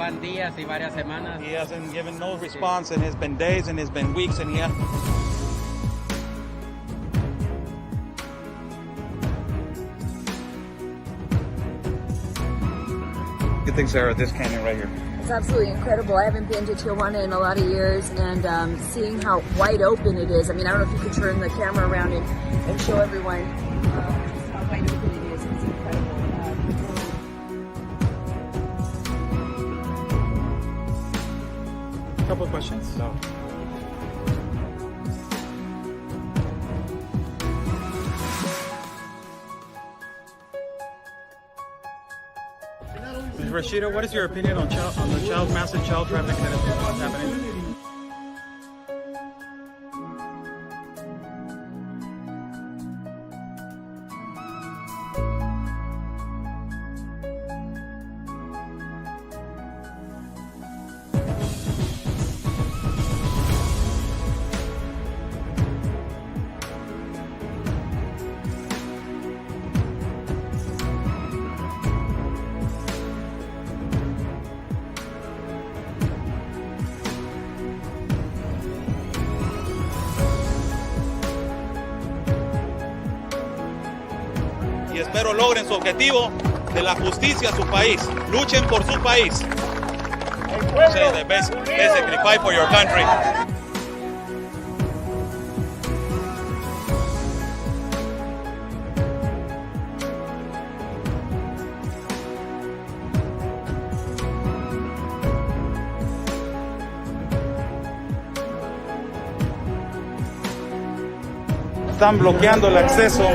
van días y varias semanas. He hasn't given no response, and it's been days, and it's been weeks, and he What do you think, Sarah, this canyon right here? It's absolutely incredible. I haven't been to Tijuana in a lot of years, and seeing how wide open it is. I mean, I don't know if you could turn the camera around and show everyone just how wide open it is. It's incredible. A couple of questions. So. Rashida, what is your opinion on the massive child trafficking that is happening? Y espero logren su objetivo de la justicia a su país. Luchen por su país. Say the basically fight for your country. Están bloqueando el acceso.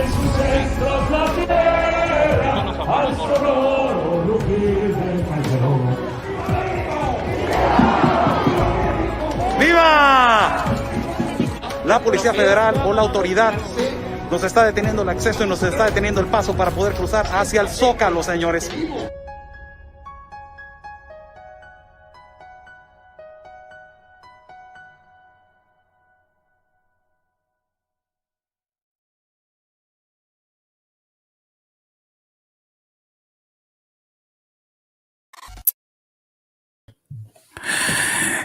¡Viva! La Policía Federal o la autoridad nos está deteniendo el acceso y nos está deteniendo el paso para poder cruzar hacia el Zócalo, señores.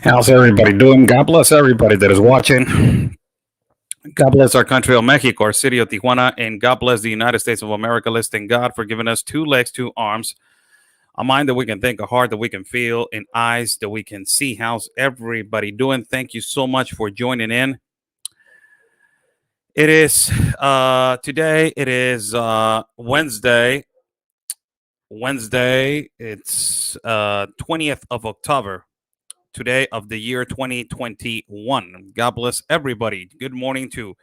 How's everybody doing? God bless everybody that is watching. God bless our country of Mexico, our city of Tijuana, and God bless the United States of America. Let's thank God for giving us 2 legs, 2 arms, a mind that we can think, a heart that we can feel, and eyes that we can see. How's everybody doing? Thank you so much for joining in. It is today. It is Wednesday. It's 20th of October. Today of the year 2021. God bless everybody. Good morning to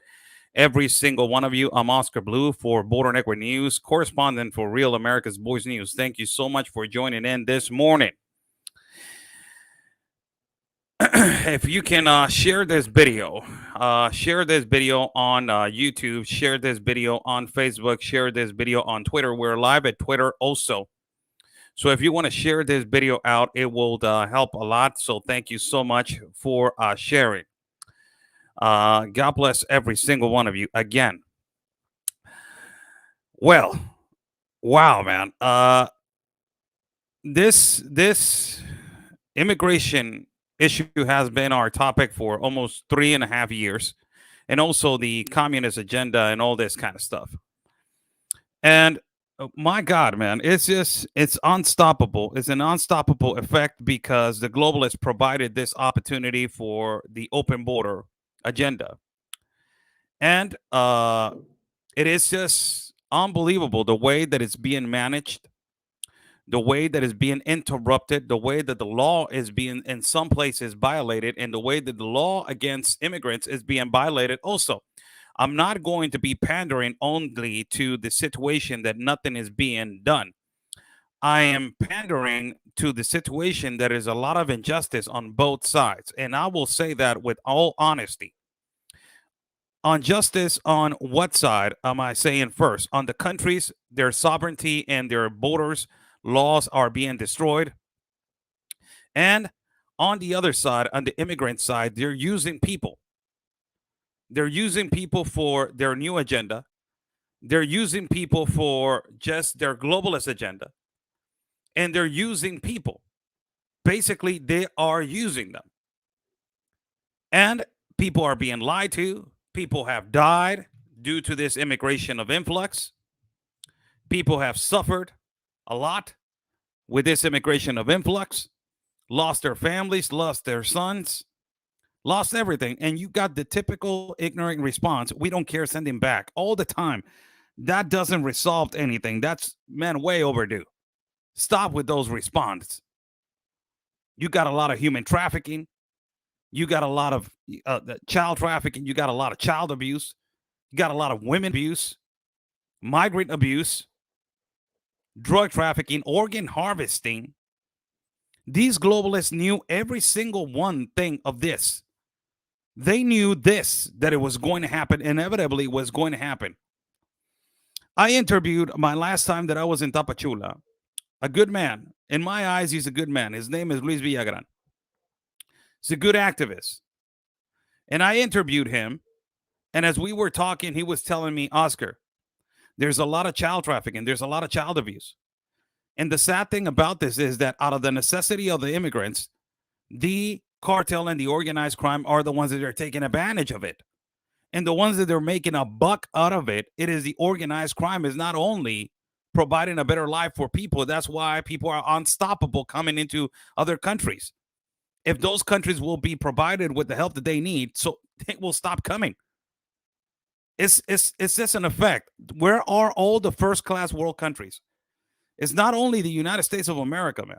every single one of you. I'm Oscar Blue for Border Network News, correspondent for Real America's Boys News. Thank you so much for joining in this morning. If you can share this video on YouTube, share this video on Facebook, share this video on Twitter. We're live at Twitter also. So if you want to share this video out, it will help a lot. So thank you so much for sharing. God bless every single one of you again. Well, wow, man. This immigration issue has been our topic for almost 3.5 years, and also the communist agenda and all this kind of stuff. And my God, man, it's unstoppable. It's an unstoppable effect because the globalists provided this opportunity for the open border agenda. And it is just unbelievable the way that it's being managed, the way that it's being interrupted, the way that the law is being in some places violated, and the way that the law against immigrants is being violated also. I'm not going to be pandering only to the situation that nothing is being done. I am pandering to the situation that is a lot of injustice on both sides. And I will say that with all honesty. Injustice on what side am I saying first? On the countries, their sovereignty and their borders, laws are being destroyed. And on the other side, on the immigrant side, they're using people. They're using people for their new agenda. They're using people for just their globalist agenda. And they're using people. Basically, they are using them. And people are being lied to. People have died due to this immigration of influx. People have suffered a lot with this immigration of influx, lost their families, lost their sons, lost everything. And you got the typical ignorant response. We don't care, send him back all the time. That doesn't resolve anything. That's, man, way overdue. Stop with those responses. You got a lot of human trafficking. You got a lot of child trafficking. You got a lot of child abuse. You got a lot of women abuse, migrant abuse, drug trafficking, organ harvesting. These globalists knew every single one thing of this. They knew this, that it was going to happen, inevitably was going to happen. I interviewed my last time that I was in Tapachula, a good man. In my eyes, he's a good man. His name is Luis Villagran. He's a good activist. And I interviewed him. And as we were talking, he was telling me, Oscar, there's a lot of child trafficking. There's a lot of child abuse. And the sad thing about this is that out of the necessity of the immigrants, the cartel and the organized crime are the ones that are taking advantage of it. And the ones that are making a buck out of it, it is the organized crime is not only providing a better life for people. That's why people are unstoppable coming into other countries. If those countries will be provided with the help that they need, so they will stop coming. It's just an effect. Where are all the first-class world countries? It's not only the United States of America, man.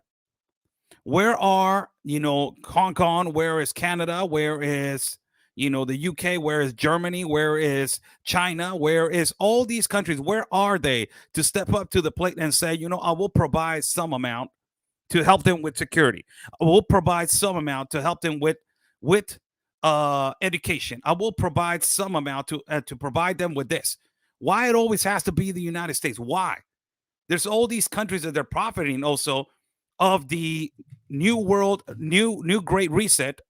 Where are, Hong Kong? Where is Canada? Where is, the UK? Where is Germany? Where is China? Where is all these countries? Where are they to step up to the plate and say, I will provide some amount to help them with security. I will provide some amount to help them with education. I will provide some amount to provide them with this. Why it always has to be the United States? Why? There's all these countries that they're profiting also of the new world, new great reset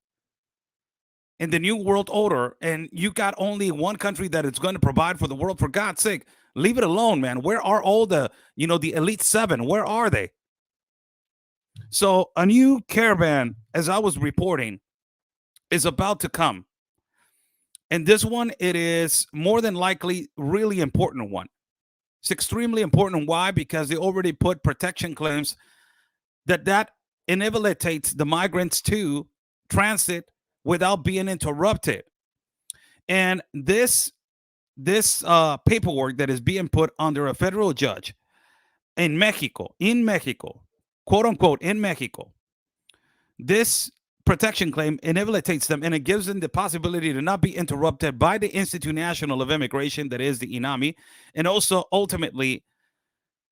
and the new world order. And you got only one country that is going to provide for the world. For God's sake, leave it alone, man. Where are all the elite seven? Where are they? So a new caravan, as I was reporting, is about to come. And this one, it is more than likely really important one. It's extremely important. Why? Because they already put protection claims that inevitates the migrants to transit without being interrupted. And this paperwork that is being put under a federal judge in Mexico, quote unquote, in Mexico, this protection claim inevitates them, and it gives them the possibility to not be interrupted by the Institute National of Immigration, that is the INAMI, and also ultimately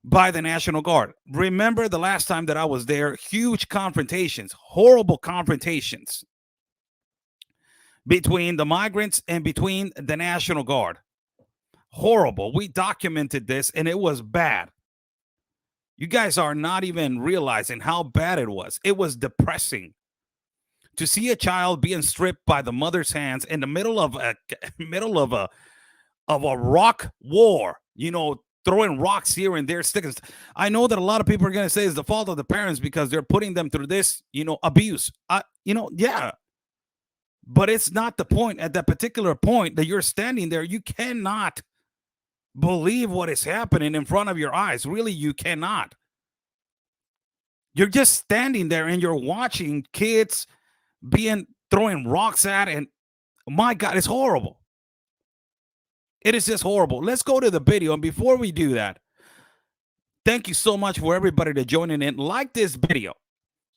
by the National Guard. Remember the last time that I was there, huge confrontations, horrible confrontations between the migrants and between the National Guard. Horrible. We documented this, and it was bad. You guys are not even realizing how bad it was. It was depressing to see a child being stripped by the mother's hands in the middle of a rock war, throwing rocks here and there, sticking. I know that a lot of people are going to say it's the fault of the parents because they're putting them through this, abuse. Yeah. But it's not the point. At that particular point that you're standing there, you cannot believe what is happening in front of your eyes. Really, you cannot. You're just standing there and you're watching kids throwing rocks at, and my God, it's horrible. It is just horrible. Let's go to the video. And before we do that, thank you so much for everybody to joining in. Like this video.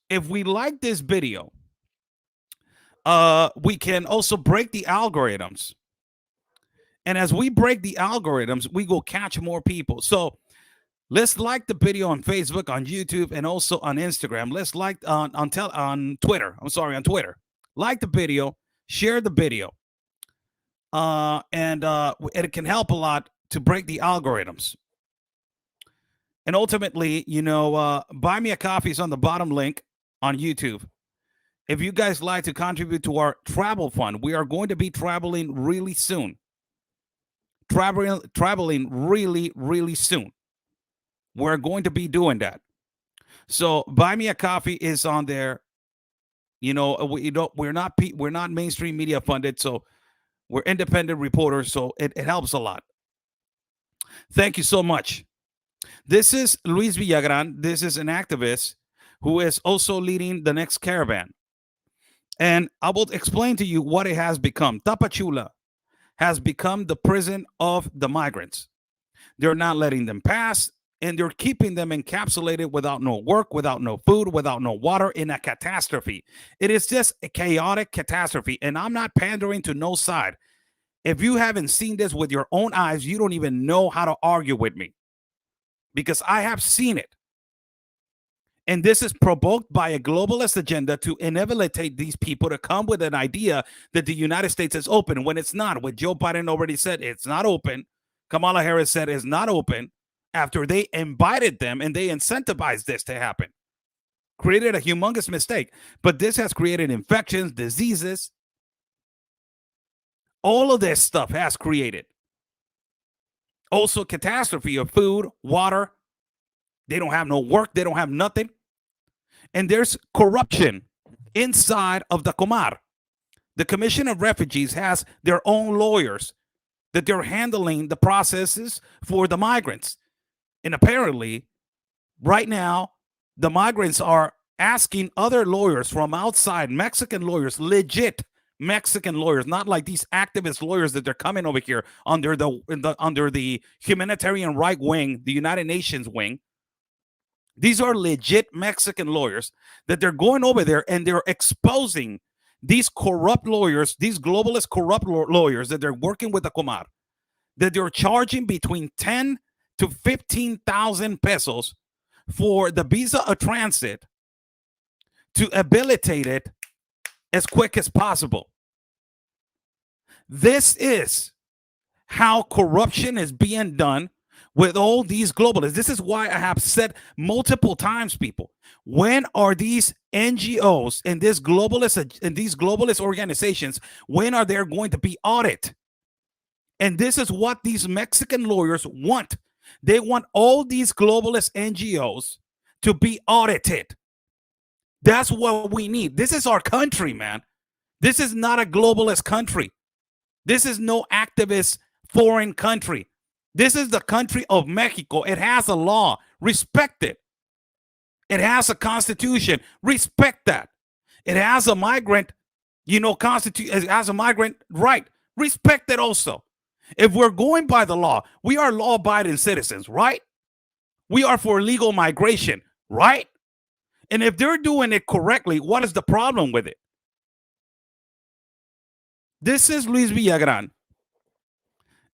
If we like this video, we can also break the algorithms. And as we break the algorithms, we will catch more people. So let's like the video on Facebook, on YouTube, and also on Instagram. Let's like on Twitter. On Twitter. Like the video, share the video. And it can help a lot to break the algorithms. And ultimately, buy me a coffee is on the bottom link on YouTube. If you guys like to contribute to our travel fund, we are going to be traveling really soon. Traveling really, really soon. We're going to be doing that. So Buy Me a Coffee is on there. You know, we're not mainstream media funded, so we're independent reporters, so it helps a lot. Thank you so much. This is Luis Villagran. This is an activist who is also leading the next caravan. And I will explain to you what it has become. Tapachula has become the prison of the migrants. They're not letting them pass, and they're keeping them encapsulated without no work, without no food, without no water, in a catastrophe. It is just a chaotic catastrophe, and I'm not pandering to no side. If you haven't seen this with your own eyes, you don't even know how to argue with me, because I have seen it. And this is provoked by a globalist agenda to inevitabilitate these people to come with an idea that the United States is open when it's not. What Joe Biden already said, it's not open. Kamala Harris said it's not open after they invited them and they incentivized this to happen. Created a humongous mistake. But this has created infections, diseases. All of this stuff has created. Also, catastrophe of food, water. They don't have no work. They don't have nothing. And there's corruption inside of the Comar. The Commission of Refugees has their own lawyers that they're handling the processes for the migrants. And apparently, right now, the migrants are asking other lawyers from outside, Mexican lawyers, legit Mexican lawyers, not like these activist lawyers that they're coming over here under the humanitarian right wing, the United Nations wing. These are legit Mexican lawyers that they're going over there and they're exposing these corrupt lawyers, these globalist corrupt lawyers that they're working with the Comar, that they're charging between 10 to 15,000 pesos for the visa of transit to habilitate it as quick as possible. This is how corruption is being done with all these globalists. This is why I have said multiple times, people, when are these NGOs and these globalist organizations, when are they going to be audited? And this is what these Mexican lawyers want. They want all these globalist NGOs to be audited. That's what we need. This is our country, man. This is not a globalist country. This is no activist foreign country. This is the country of Mexico. It has a law. Respect it. It has a constitution. Respect that. It has a migrant, it has a migrant right. Respect it also. If we're going by the law, we are law-abiding citizens, right? We are for legal migration, right? And if they're doing it correctly, what is the problem with it? This is Luis Villagran.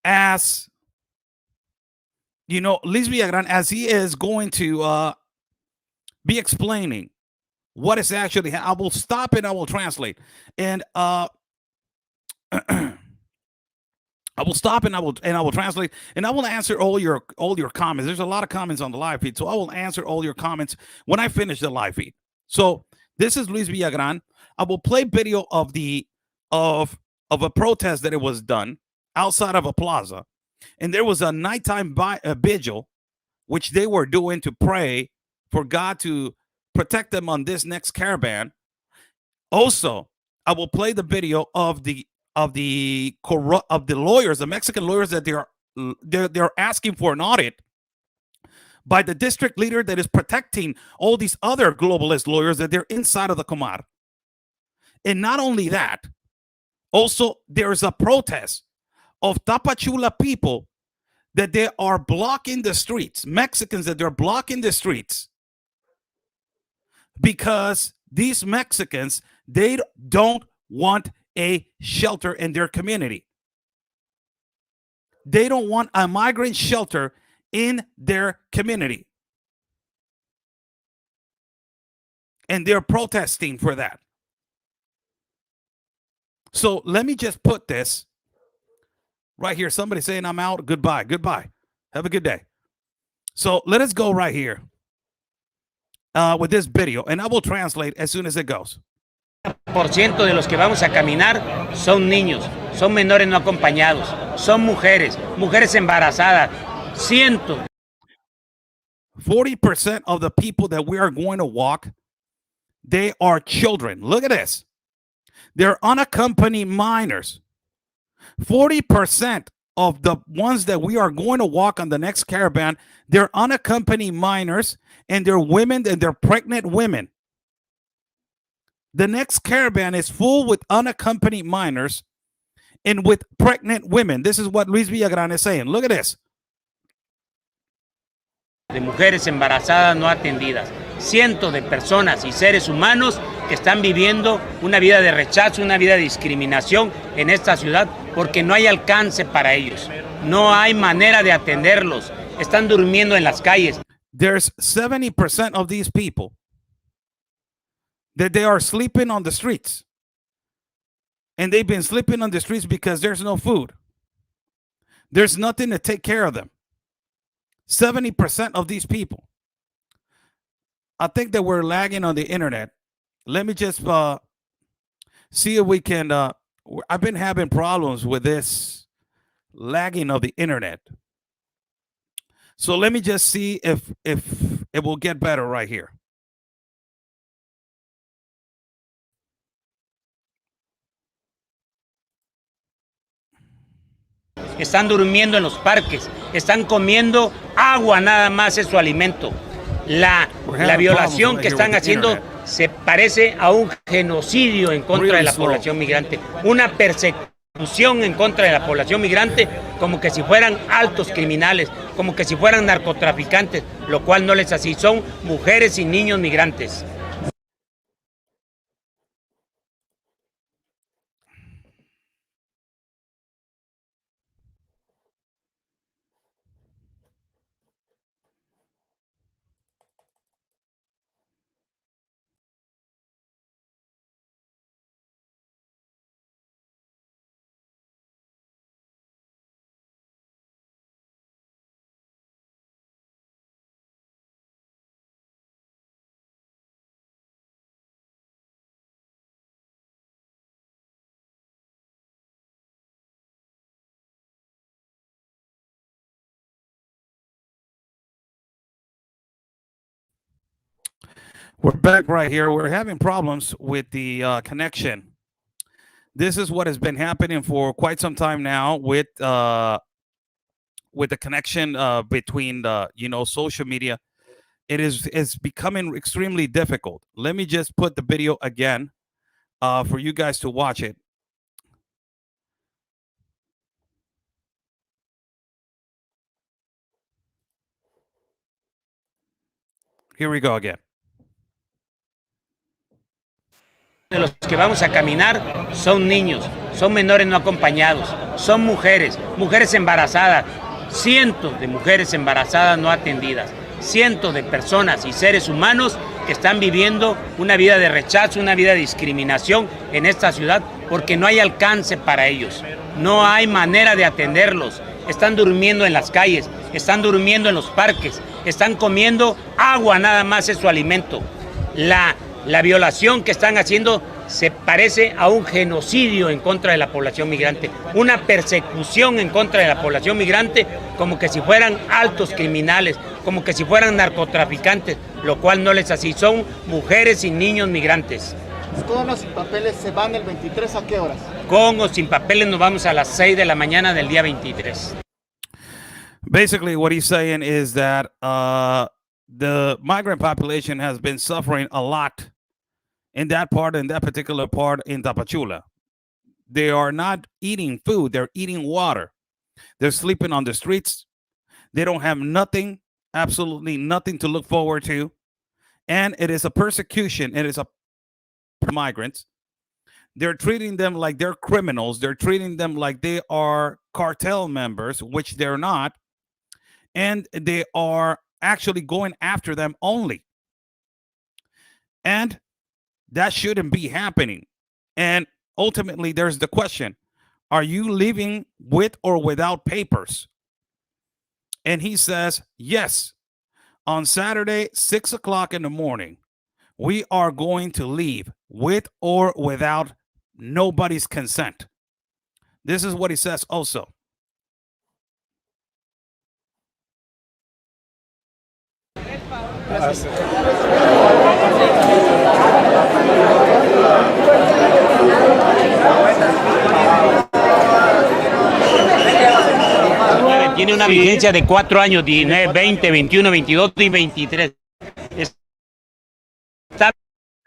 As Luis Villagran, as he is going to be explaining what is actually, I will stop and I will translate. And I will stop and I will translate, and I will answer all your comments. There's a lot of comments on the live feed, so I will answer all your comments when I finish the live feed. So this is Luis Villagran. I will play video of a protest that it was done outside of a plaza, and there was a nighttime vigil, which they were doing to pray for God to protect them on this next caravan. Also, I will play the video of the lawyers, the Mexican lawyers, that they're asking for an audit by the district leader that is protecting all these other globalist lawyers that they're inside of the Comar. And not only that, also there is a protest of Tapachula people that they are blocking the streets, Mexicans that they're blocking the streets because these Mexicans, they don't want a shelter in their community. They don't want a migrant shelter in their community. And they're protesting for that. So let me just put this right here. Somebody saying I'm out. Goodbye. Goodbye. Have a good day. So let us go right here with this video, and I will translate as soon as it goes. Por ciento de los que vamos a caminar son niños, son menores no acompañados, son mujeres embarazadas. 40% of the people that we are going to walk, they are children. Look at this. They're unaccompanied minors. 40% of the ones that we are going to walk on the next caravan, they're unaccompanied minors, and they're women, and they're pregnant women. The next caravan is full with unaccompanied minors and with pregnant women. This is what Luis Villagrán is saying. Look at this. De mujeres embarazadas no atendidas. Cientos de personas y seres humanos que están viviendo una vida de rechazo, una vida de discriminación en esta ciudad porque no hay alcance para ellos. No hay manera de atenderlos. Están durmiendo en las calles. There's 70% of these people that they are sleeping on the streets. And they've been sleeping on the streets because there's no food. There's nothing to take care of them. 70% of these people. I think that we're lagging on the internet. Let me just see if we can. I've been having problems with this lagging of the internet. So let me just see if it will get better right here. Están durmiendo en los parques, están comiendo agua, nada más es su alimento. La violación que están haciendo se parece a un genocidio en contra de la población migrante, una persecución en contra de la población migrante, como que si fueran altos criminales, como que si fueran narcotraficantes, lo cual no les así, son mujeres y niños migrantes. We're back right here. We're having problems with the connection. This is what has been happening for quite some time now with the connection between the social media. It's becoming extremely difficult. Let me just put the video again for you guys to watch it. Here we go again. De los que vamos a caminar son niños, son menores no acompañados, son mujeres, mujeres embarazadas, cientos de mujeres embarazadas no atendidas, cientos de personas y seres humanos que están viviendo una vida de rechazo, una vida de discriminación en esta ciudad porque no hay alcance para ellos, no hay manera de atenderlos. Están durmiendo en las calles, están durmiendo en los parques, están comiendo agua, nada más es su alimento. La violación que están haciendo se parece a un genocidio en contra de la población migrante, una persecución en contra de la población migrante, como que si fueran altos criminales, como que si fueran narcotraficantes, lo cual no les así, son mujeres y niños migrantes. Con o sin papeles se van el 23, ¿a qué horas? Con o sin papeles nos vamos a las 6 de la mañana del día 23. Basically, what he's saying is that the migrant population has been suffering a lot in that particular part in Tapachula. They are not eating food, they're eating water. They're sleeping on the streets. They don't have nothing, absolutely nothing to look forward to. And it is a persecution. It is a migrants. They're treating them like they're criminals. They're treating them like they are cartel members, which they're not. And they are actually going after them only. And that shouldn't be happening. And ultimately, there's the question, are you living with or without papers? And he says, yes, on Saturday, 6 o'clock in the morning, we are going to leave with or without nobody's consent. This is what he says also. Gracias. Tiene una vigencia de 4 años, 19, 20, 21, 22 y 23. Está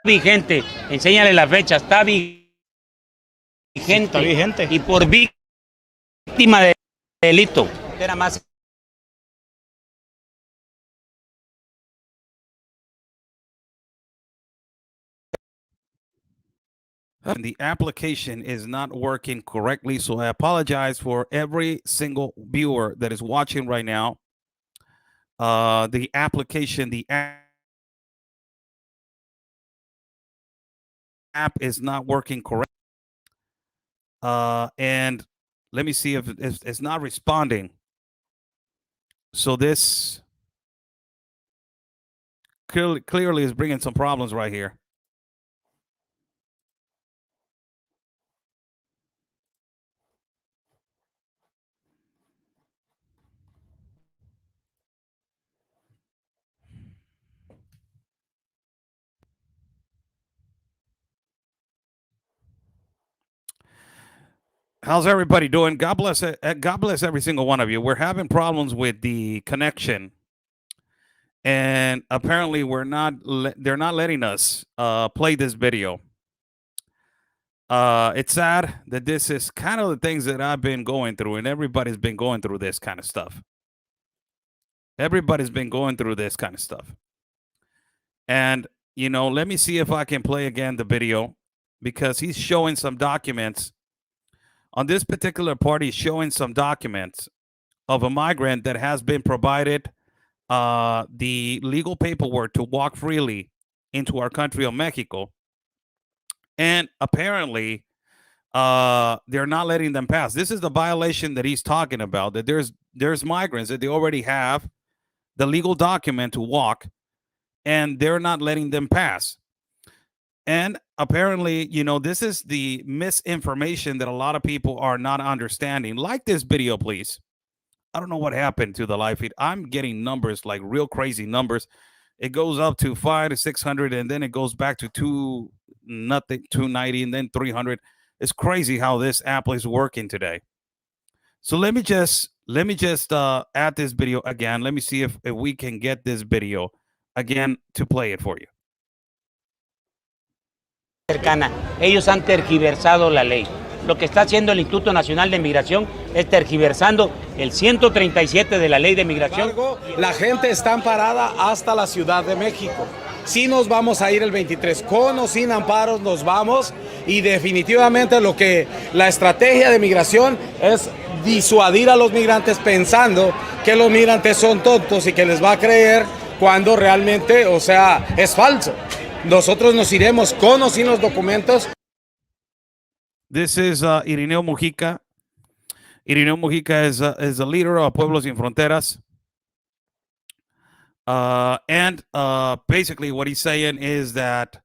vigente, enséñale la fecha, está vigente. Está vigente. Y por víctima de delito. Era más. The application is not working correctly, so I apologize for every single viewer that is watching right now. The application, the app is not working correctly. And let me see if it's not responding. So this clearly is bringing some problems right here. How's everybody doing? God bless every single one of you. We're having problems with the connection, and apparently they're not letting us play this video. It's sad that this is kind of the things that I've been going through, and everybody's been going through this kind of stuff. Everybody's been going through this kind of stuff. And, you know, let me see if I can play again the video, because he's showing some documents. On this particular part, he's showing some documents of a migrant that has been provided the legal paperwork to walk freely into our country of Mexico. And apparently, they're not letting them pass. This is the violation that he's talking about, that there's migrants that they already have the legal document to walk, and they're not letting them pass. And apparently, you know, this is the misinformation that a lot of people are not understanding. Like this video, please. I don't know what happened to the live feed. I'm getting numbers, like real crazy numbers. It goes up to 500 to 600, and then it goes back to 290, and then 300. It's crazy how this app is working today. So let me just add this video again. Let me see if we can get this video again to play it for you. Cercana. Ellos han tergiversado la ley. Lo que está haciendo el Instituto Nacional de Migración es tergiversando el 137 de la Ley de Migración. La gente está amparada hasta la Ciudad de México. Sí nos vamos a ir el 23, con o sin amparos nos vamos, y definitivamente la estrategia de migración es disuadir a los migrantes pensando que los migrantes son tontos y que les va a creer cuando realmente, o sea, es falso. Nosotros nos iremos con o sin los documentos. This is Irineo Mujica. Irineo Mujica is a leader of Pueblos Sin Fronteras. And basically what he's saying is that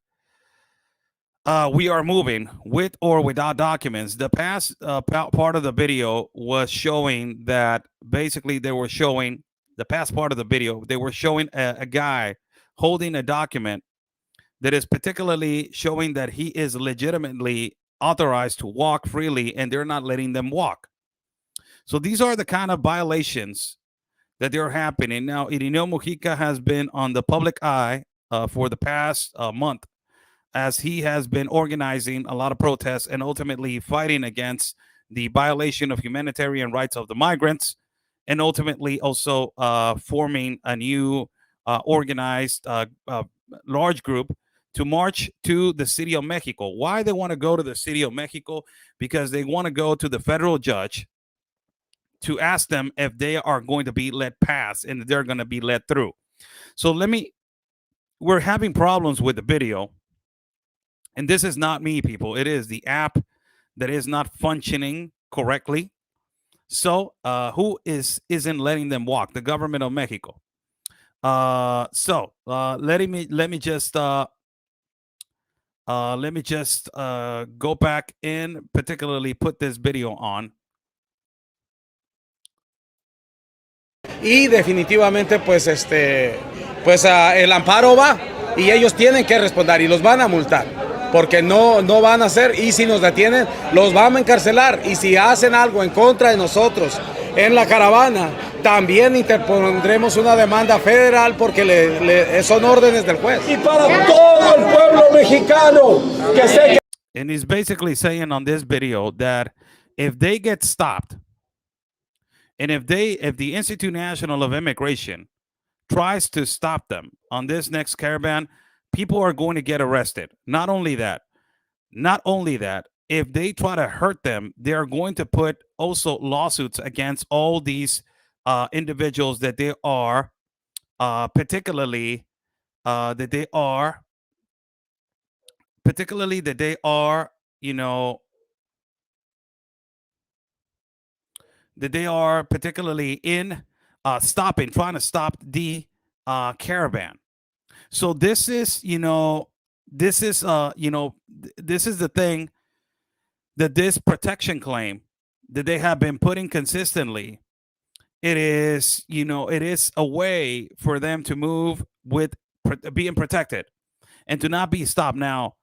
we are moving with or without documents. The past part of the video was showing that basically they were showing the past part of the video. They were showing a guy holding a document that is particularly showing that he is legitimately authorized to walk freely, and they're not letting them walk. So these are the kind of violations that they're happening. Now, Irineo Mujica has been on the public eye for the past month, as he has been organizing a lot of protests and ultimately fighting against the violation of humanitarian rights of the migrants, and ultimately also forming a new organized large group to march to the city of Mexico. Why they want to go to the city of Mexico? Because they want to go to the federal judge to ask them if they are going to be let pass and they're going to be let through. So we're having problems with the video. And this is not me, people. It is the app that is not functioning correctly. So who isn't letting them walk? The government of Mexico. Let me just go back and particularly put this video on. Y definitivamente pues pues el amparo va y ellos tienen que responder y los van a multar. Porque no van a hacer, y si nos detienen, los vamos a encarcelar. Y si hacen algo en contra de nosotros en la caravana, también interpondremos una demanda federal porque son órdenes del juez. Y para todo el pueblo mexicano que sé que... And he's basically saying on this video that if they get stopped, and if the Institute National of Immigration tries to stop them on this next caravan, people are going to get arrested. Not only that, if they try to hurt them, they are going to put also lawsuits against all these individuals that they are particularly that they are you know, that they are particularly in trying to stop the caravan. So this is, this is the thing, that this protection claim that they have been putting consistently, it is, it is a way for them to move with being protected and to not be stopped. Now,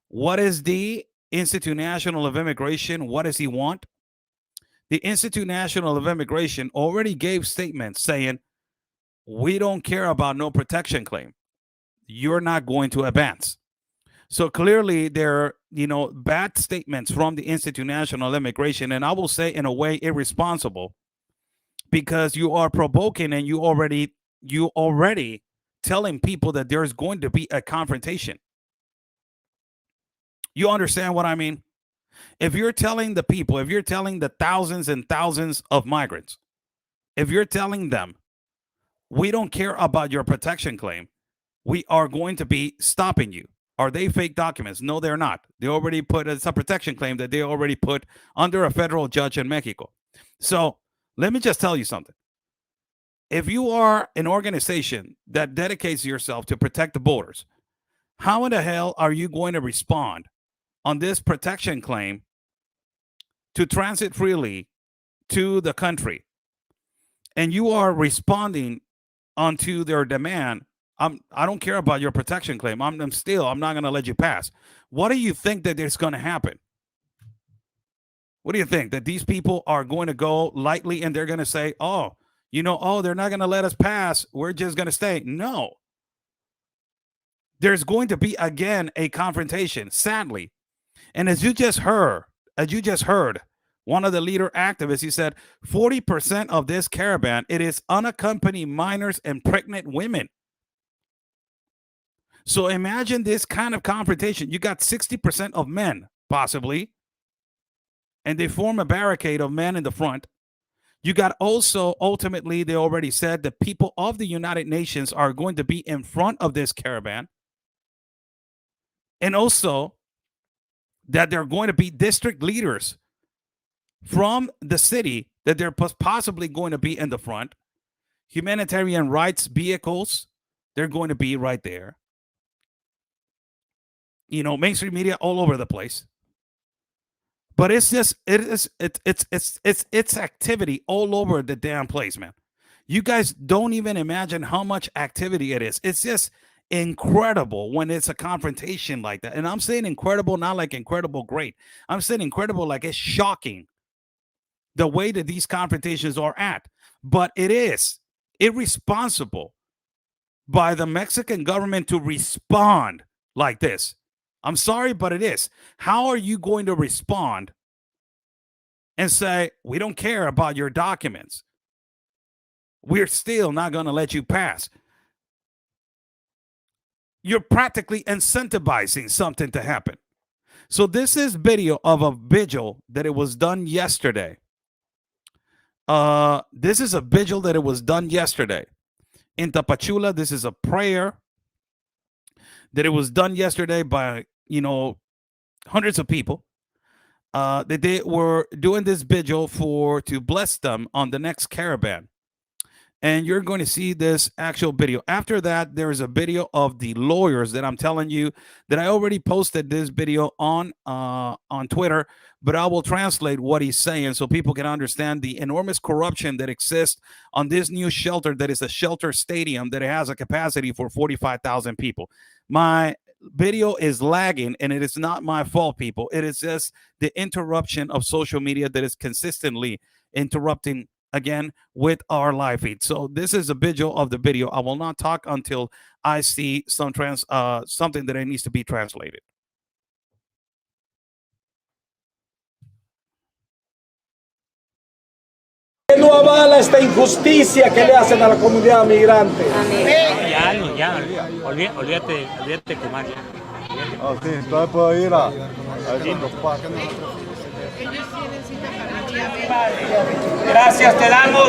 what is the Institute National of Immigration? What does he want? The Institute National of Immigration already gave statements saying, we don't care about no protection claim. You're not going to advance. So clearly there are, bad statements from the Institute National of Immigration, and I will say in a way irresponsible, because you are provoking and you already telling people that there's going to be a confrontation. You understand what I mean? If you're telling the people, if you're telling the thousands and thousands of migrants, if you're telling them, we don't care about your protection claim, we are going to be stopping you. Are they fake documents? No, they're not. They already put, it's a protection claim that they already put under a federal judge in Mexico. So let me just tell you something. If you are an organization that dedicates yourself to protect the borders, how in the hell are you going to respond on this protection claim to transit freely to the country? And you are responding onto their demand. I don't care about your protection claim. I'm not going to let you pass. What do you think that is going to happen? What do you think? That these people are going to go lightly and they're going to say, they're not going to let us pass. We're just going to stay. No. There's going to be, again, a confrontation, sadly. And as you just heard, one of the leader activists, he said, 40% of this caravan, it is unaccompanied minors and pregnant women. So imagine this kind of confrontation. You got 60% of men, possibly, and they form a barricade of men in the front. You got also, ultimately, they already said the people of the United Nations are going to be in front of this caravan. And also that they're going to be district leaders from the city that they're possibly going to be in the front. Humanitarian rights vehicles, they're going to be right there. Mainstream media all over the place. But it's just, it's activity all over the damn place, man. You guys don't even imagine how much activity it is. It's just incredible when it's a confrontation like that. And I'm saying incredible, not like incredible great. I'm saying incredible like it's shocking the way that these confrontations are at. But it is irresponsible by the Mexican government to respond like this. I'm sorry, but it is. How are you going to respond and say, we don't care about your documents? We're still not going to let you pass. You're practically incentivizing something to happen. So this is video of a vigil that it was done yesterday. This is a vigil that it was done yesterday. In Tapachula, this is a prayer that it was done yesterday by, hundreds of people. That they were doing this vigil to bless them on the next caravan. and you're going to see this actual video. After that, there is a video of the lawyers that I'm telling you that I already posted this video on Twitter, but I will translate what he's saying so people can understand the enormous corruption that exists on this new shelter that is a shelter stadium that has a capacity for 45,000 people. My video is lagging, and it is not my fault, people. It is just the interruption of social media that is consistently interrupting again with our live feed. So this is a visual of the video. I will not talk until I see something that needs to be translated. No avala esta injusticia que le hacen a la comunidad migrante. Ya, olvídate Kumar, ya. Sí, entonces puedo ir a los parques. Gracias te damos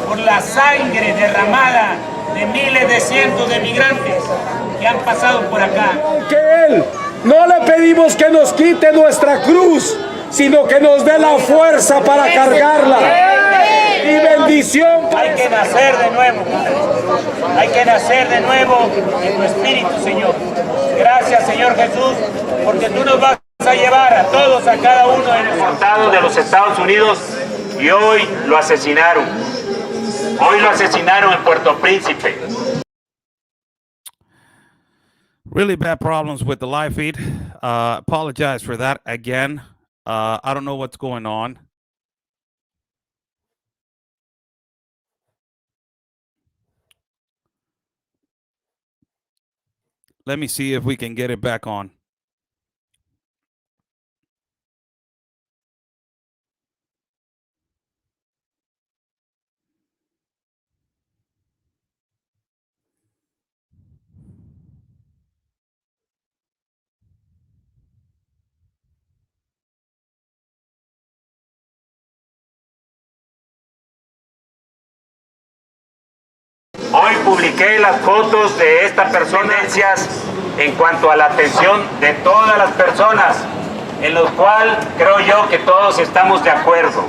por la sangre derramada de miles de cientos de migrantes que han pasado por acá. Que Él, no le pedimos que nos quite nuestra cruz, sino que nos dé la fuerza para cargarla. Y bendición. Hay que nacer de nuevo, hay que nacer de nuevo en tu espíritu, Señor. Gracias, Señor Jesús, porque tú nos vas a llevar a todos, a cada uno de los de los Estados Unidos, y hoy lo asesinaron. Hoy lo asesinaron en Puerto Príncipe. Really bad problems with the live feed. Apologize for that again. I don't know what's going on. Let me see if we can get it back on. Hoy publiqué las fotos de estas personas en cuanto a la atención de todas las personas, en lo cual creo yo que todos estamos de acuerdo.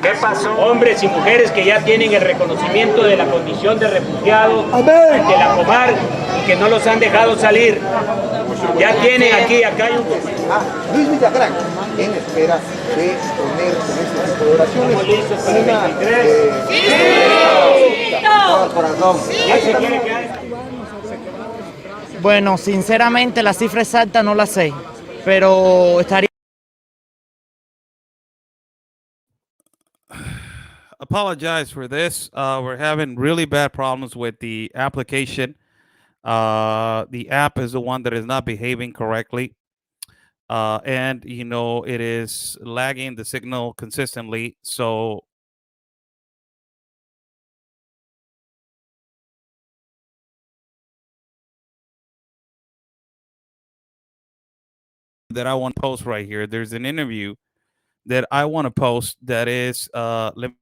¿Qué pasó? Hombres y mujeres que ya tienen el reconocimiento de la condición de refugiado de la Comar y que no los han dejado salir. Ya tienen aquí, acá hay un... Luis Villagrán, en espera de poner con este tipo de oraciones. ¿Estamos listos para el 23? Bueno, sinceramente la cifra exacta no la sé, pero estaría... Apologize for this. We're having really bad problems with the application. The app is the one that is not behaving correctly. And, you know, it is lagging the signal consistently. So that I want to post right here. There's an interview that I want to post that is, let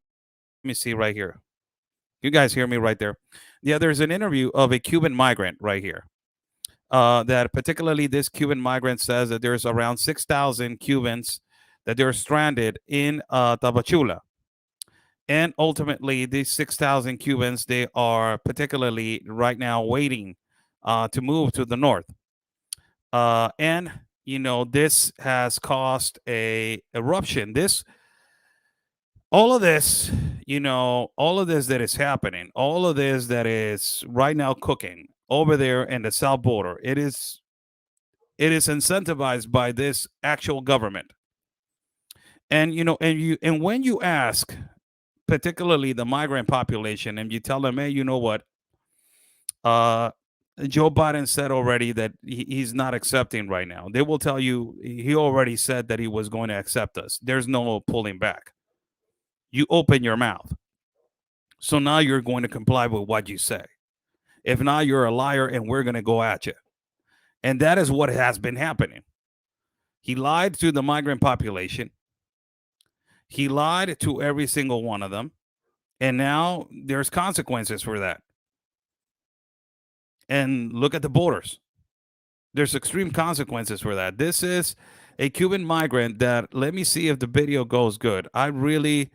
me see right here. You guys hear me right there? Yeah, there's an interview of a Cuban migrant right here. That particularly this Cuban migrant says that there's around 6,000 Cubans that they're stranded in Tapachula. And ultimately, these 6,000 Cubans, they are particularly right now waiting to move to the north. And, you know, this has caused a eruption. All of this, you know, all of this that is happening, all of this that is right now cooking over there in the south border, it is incentivized by this actual government. And, you know, and when you ask, particularly the migrant population, and you tell them, hey, you know what, Joe Biden said already that he's not accepting right now. They will tell you he already said that he was going to accept us. There's no pulling back. You open your mouth. So now you're going to comply with what you say. If not, you're a liar and we're going to go at you. And that is what has been happening. He lied to the migrant population. He lied to every single one of them. And now there's consequences for that. And look at the borders. There's extreme consequences for that. This is a Cuban migrant that, let me see if the video goes good. I really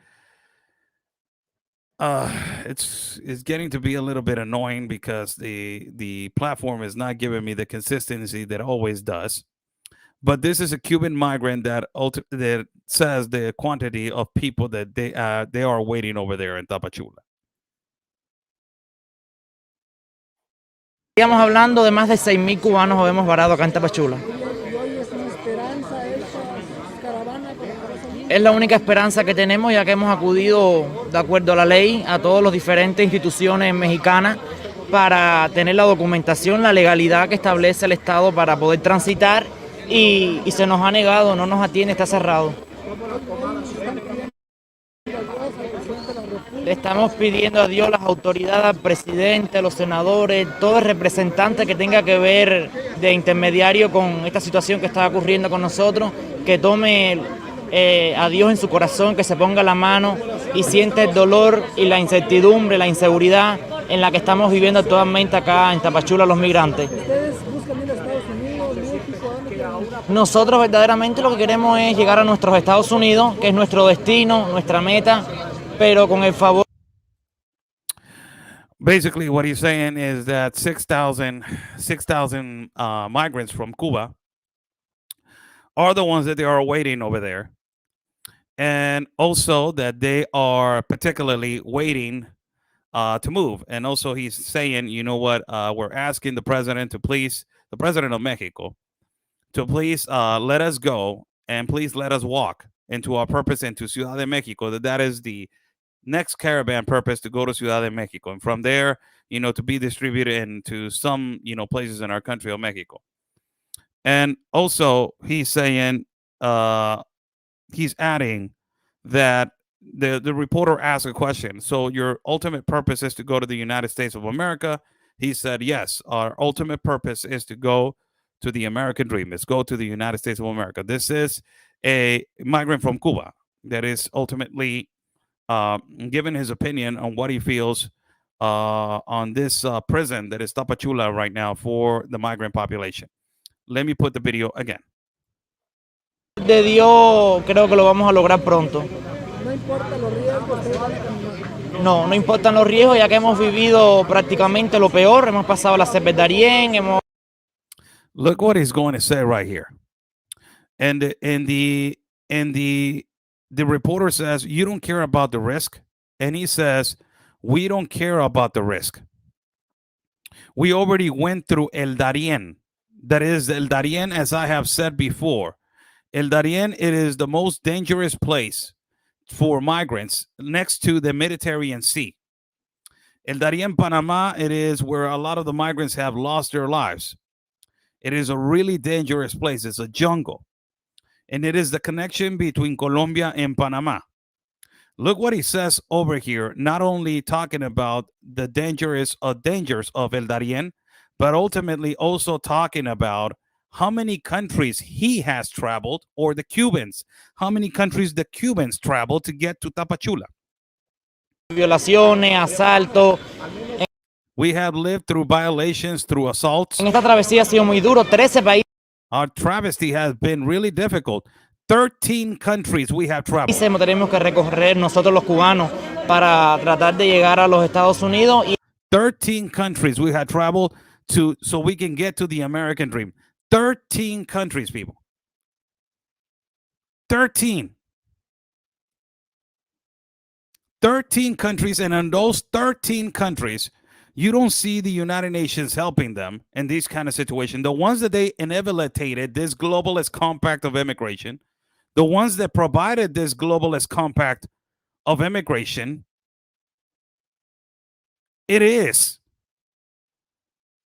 It's getting to be a little bit annoying because the platform is not giving me the consistency that it always does. But this is a Cuban migrant that says the quantity of people that they are waiting over there in Tapachula. Estamos hablando de más de 6.000 cubanos habemos varado acá en Tapachula. Es la única esperanza que tenemos, ya que hemos acudido, de acuerdo a la ley, a todas las diferentes instituciones mexicanas para tener la documentación, la legalidad que establece el Estado para poder transitar y se nos ha negado, no nos atiende, está cerrado. Le estamos pidiendo a Dios, las autoridades, al presidente, a los senadores, todo el representante que tenga que ver de intermediario con esta situación que está ocurriendo con nosotros, que tome a Dios en su corazón, que se ponga la mano y siente el dolor y la incertidumbre, la inseguridad en la que estamos viviendo actualmente acá en Tapachula los migrantes. Nosotros verdaderamente lo que queremos es llegar a nuestros Estados Unidos, que es nuestro destino, nuestra meta, pero con el favor. Basically, what he's saying is that 6,000 migrants from Cuba are the ones that they are waiting over there. And also that they are particularly waiting to move. And also he's saying, you know what, we're asking the president of Mexico, to please let us go and please let us walk into our purpose into Ciudad de Mexico. That is the next caravan purpose, to go to Ciudad de Mexico. And from there, to be distributed into some, places in our country of Mexico. And also he's saying, he's adding that the reporter asked a question. So your ultimate purpose is to go to the United States of America? He said, yes, our ultimate purpose is to go to the American dream. Is go to the United States of America. This is a migrant from Cuba that is ultimately giving his opinion on what he feels on this prison that is Tapachula right now for the migrant population. Let me put the video again. De Dios, creo que lo vamos a lograr pronto. No importa los riesgos. No importan los riesgos, ya que hemos vivido prácticamente lo peor. Hemos pasado la cervedarien, hemos... Look what he's going to say right here. And the reporter says, you don't care about the risk. And he says, we don't care about the risk. We already went through El Darién. That is El Darién, as I have said before. El Darién, it is the most dangerous place for migrants next to the Mediterranean Sea. El Darién, Panama, it is where a lot of the migrants have lost their lives. It is a really dangerous place. It's a jungle. And it is the connection between Colombia and Panama. Look what he says over here, not only talking about the dangers of El Darién, but ultimately also talking about how many countries he has traveled, or the Cubans, how many countries the Cubans traveled to get to Tapachula. Violaciones, asaltos. We have lived through violations, through assaults. En esta travesía ha sido muy duro, 13 países. Our travesty has been really difficult. 13 countries we have traveled. Tenemos que recorrer nosotros los cubanos para tratar de llegar a los Estados Unidos. 13 countries we have traveled to, so we can get to the American dream. 13 countries, people. 13 countries, and in those 13 countries, you don't see the United Nations helping them in this kind of situation. The ones that they inhabilitated this globalist compact of immigration, the ones that provided this globalist compact of immigration, it is.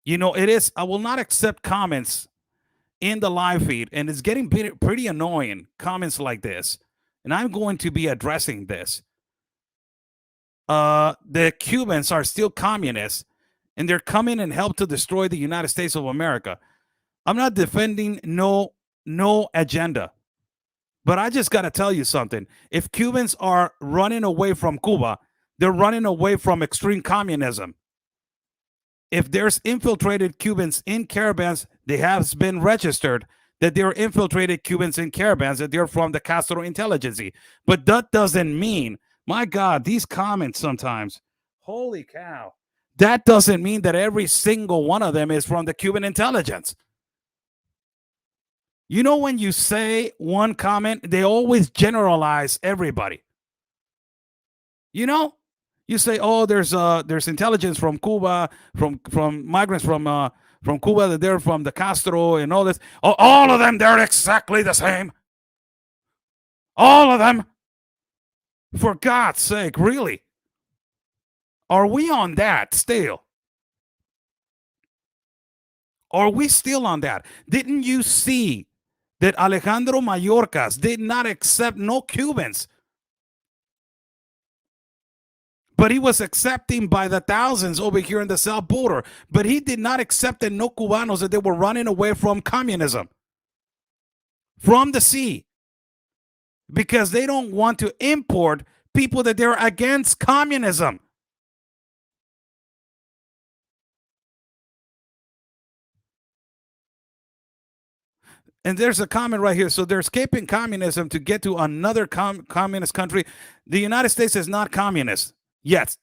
It is. I will not accept comments in the live feed, and it's getting pretty annoying, comments like this. And I'm going to be addressing this. The Cubans are still communists, and they're coming and help to destroy the United States of America. I'm not defending no agenda, but I just got to tell you something. If Cubans are running away from Cuba, they're running away from extreme communism. If there's infiltrated Cubans in caravans, they have been registered that they're infiltrated Cubans in caravans, that they're from the Castro intelligence. But that doesn't mean My God, these comments sometimes. Holy cow. That doesn't mean that every single one of them is from the Cuban intelligence. You know, when you say one comment, they always generalize everybody. You know, you say, "Oh, there's intelligence from Cuba, from migrants from Cuba, that they're from the Castro and all this. Oh, all of them, they're exactly the same. All of them. For God's sake, really? Are we on that still? Are we still on that? Didn't you see that Alejandro Mayorkas did not accept no Cubans, but he was accepting by the thousands over here in the south border, but he did not accept that no Cubanos, that they were running away from communism, from the sea, because they don't want to import people that they're against communism. And there's a comment right here. So they're escaping communism to get to another communist country. The United States is not communist yet.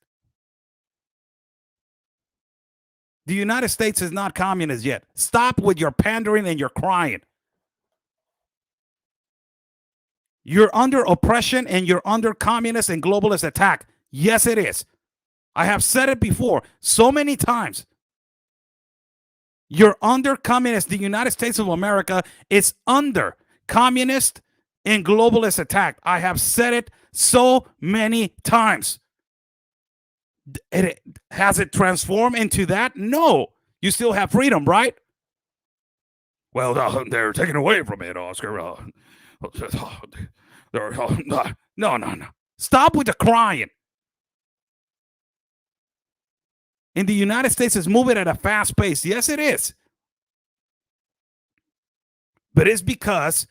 The United States is not communist yet. Stop with your pandering and your crying. You're under oppression and you're under communist and globalist attack. Yes, it is. I have said it before so many times. You're under communist. The United States of America is under communist and globalist attack. I have said it so many times. Has it transformed into that? No. You still have freedom, right? Well, they're taking away from it, Oscar. No. Stop with the crying. And the United States is moving at a fast pace. Yes, it is. But it's because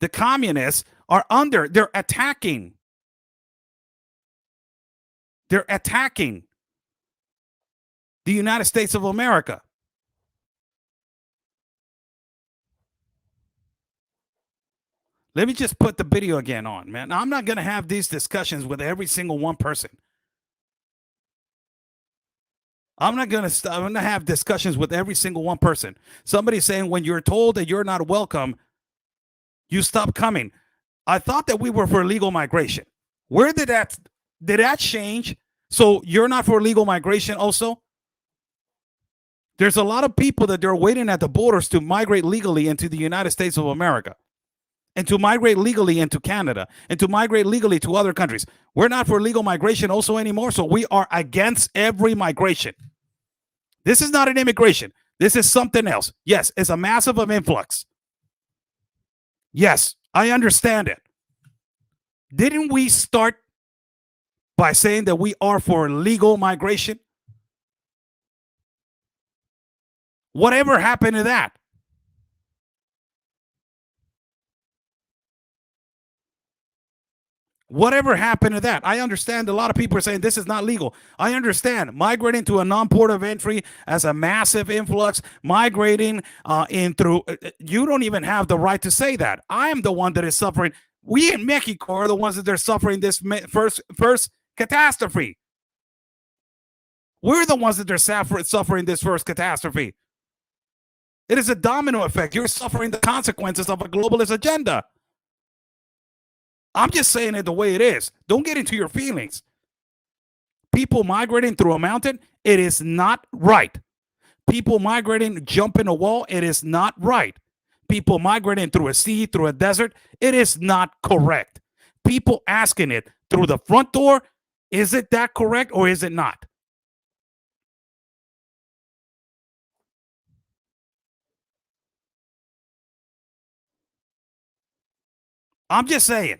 the communists are they're attacking. They're attacking the United States of America. Let me just put the video again on, man. I'm not going to have these discussions with every single one person. I'm going to have discussions with every single one person. Somebody saying when you're told that you're not welcome, you stop coming. I thought that we were for legal migration. Where did that change? So you're not for legal migration also? There's a lot of people that they're waiting at the borders to migrate legally into the United States of America, and to migrate legally into Canada, and to migrate legally to other countries. We're not for legal migration also anymore, so we are against every migration. This is not an immigration. This is something else. Yes, it's a massive influx. Yes, I understand it. Didn't we start by saying that we are for legal migration? Whatever happened to that? Whatever happened to that? I understand a lot of people are saying this is not legal. I understand migrating to a non-port of entry as a massive influx, migrating in through, you don't even have the right to say that. I am the one that is suffering. We in Mexico are the ones that are suffering this first catastrophe. We're the ones that are suffering this first catastrophe. It is a domino effect. You're suffering the consequences of a globalist agenda. I'm just saying it the way it is. Don't get into your feelings. People migrating through a mountain, it is not right. People migrating, jumping a wall, it is not right. People migrating through a sea, through a desert, it is not correct. People asking it through the front door, is it that correct or is it not? I'm just saying.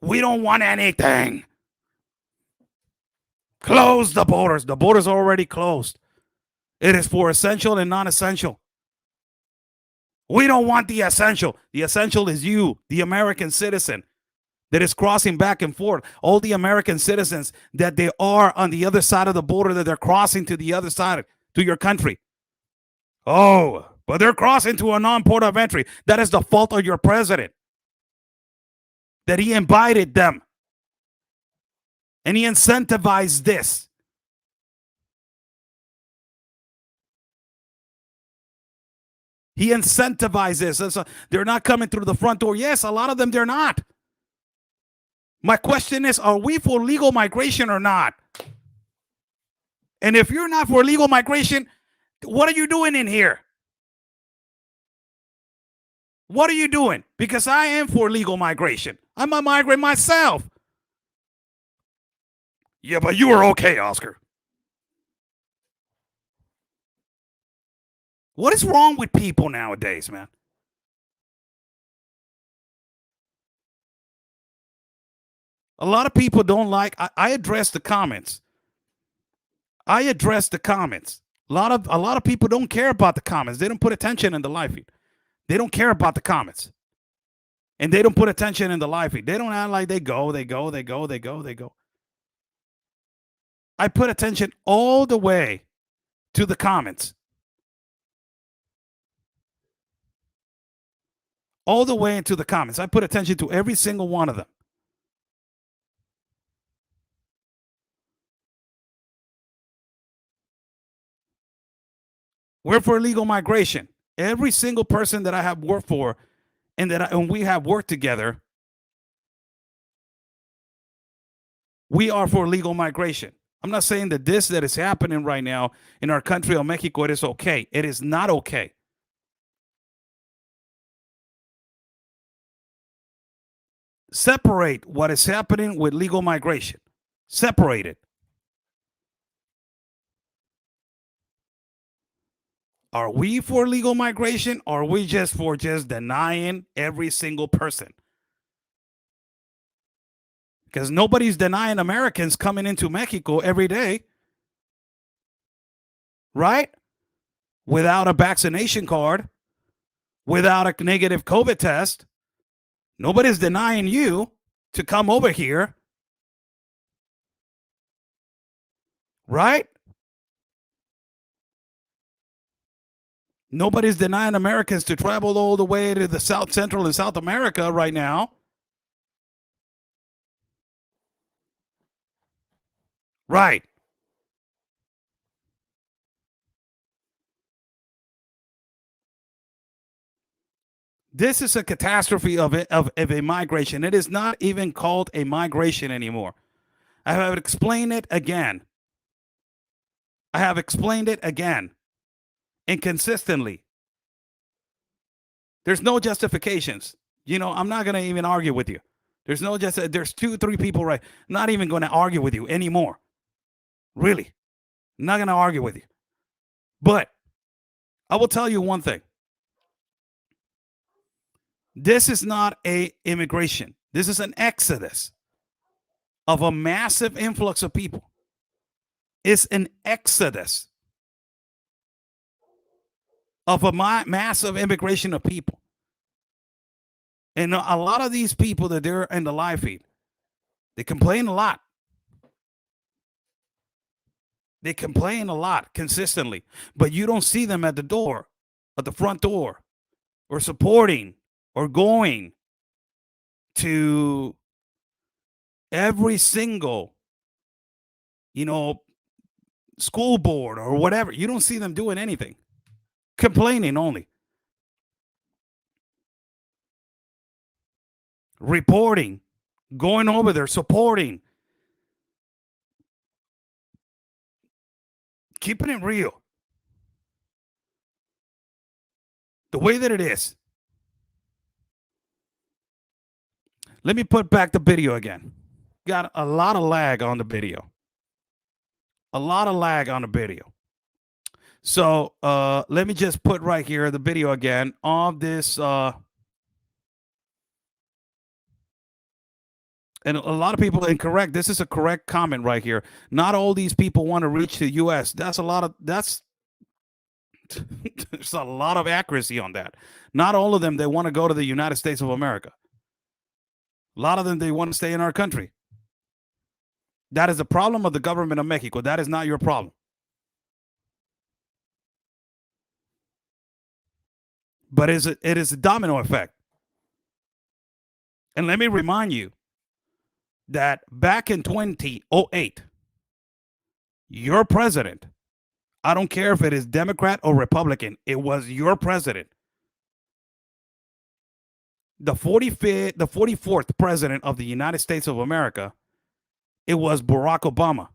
We don't want anything. Close the borders. The borders are already closed. It is for essential and non-essential. We don't want the essential. The essential is you, the American citizen that is crossing back and forth. All the American citizens that they are on the other side of the border, that they're crossing to the other side, to your country. Oh, But they're crossing to a non-port of entry. That is the fault of your president. That he invited them. And he incentivized this. He incentivized this. They're not coming through the front door. Yes, a lot of them, they're not. My question is, are we for legal migration or not? And if you're not for legal migration, what are you doing in here? What are you doing? Because I am for legal migration. I'm a migrant myself. Yeah, but you were okay, Oscar. What is wrong with people nowadays, man? A lot of people don't like, I address the comments. I address the comments. A lot of people don't care about the comments. They don't put attention in the live feed. They don't care about the comments. And they don't put attention in the live feed. They don't act like they go. I put attention all the way to the comments. All the way into the comments. I put attention to every single one of them. We're for legal migration. Every single person that I have worked for and we have worked together, we are for legal migration. I'm not saying that this that is happening right now in our country of Mexico, it is okay. It is not okay. Separate what is happening with legal migration. Separate it. Are we for legal migration, or are we just for denying every single person? Because nobody's denying Americans coming into Mexico every day, right? Without a vaccination card, without a negative COVID test. Nobody's denying you to come over here, right? Nobody's denying Americans to travel all the way to the South Central and South America right now. Right. This is a catastrophe of a migration. It is not even called a migration anymore. I have explained it again. I have explained it again. Inconsistently. There's no justifications. You know, I'm not going to even argue with you. There's 2-3 people, right? Not even going to argue with you anymore. Really. I'm not going to argue with you. But I will tell you one thing. This is not a immigration. This is an exodus of a massive influx of people. It's an exodus of a massive immigration of people. And a lot of these people that they're in the live feed, they complain a lot. They complain a lot consistently, but you don't see them at the door, at the front door, or supporting or going to every single, school board or whatever. You don't see them doing anything. Complaining only. Reporting. Going over there, supporting. Keeping it real. The way that it is. Let me put back the video again. Got a lot of lag on the video. A lot of lag on the video. So let me just put right here the video again of this. And a lot of people incorrect. This is a correct comment right here. Not all these people want to reach the U.S. There's a lot of accuracy on that. Not all of them, they want to go to the United States of America. A lot of them, they want to stay in our country. That is the problem of the government of Mexico. That is not your problem. but it is a domino effect. And let me remind you that back in 2008, your president, I don't care if it is Democrat or Republican, it was your president. The 44th president of the United States of America, it was Barack Obama.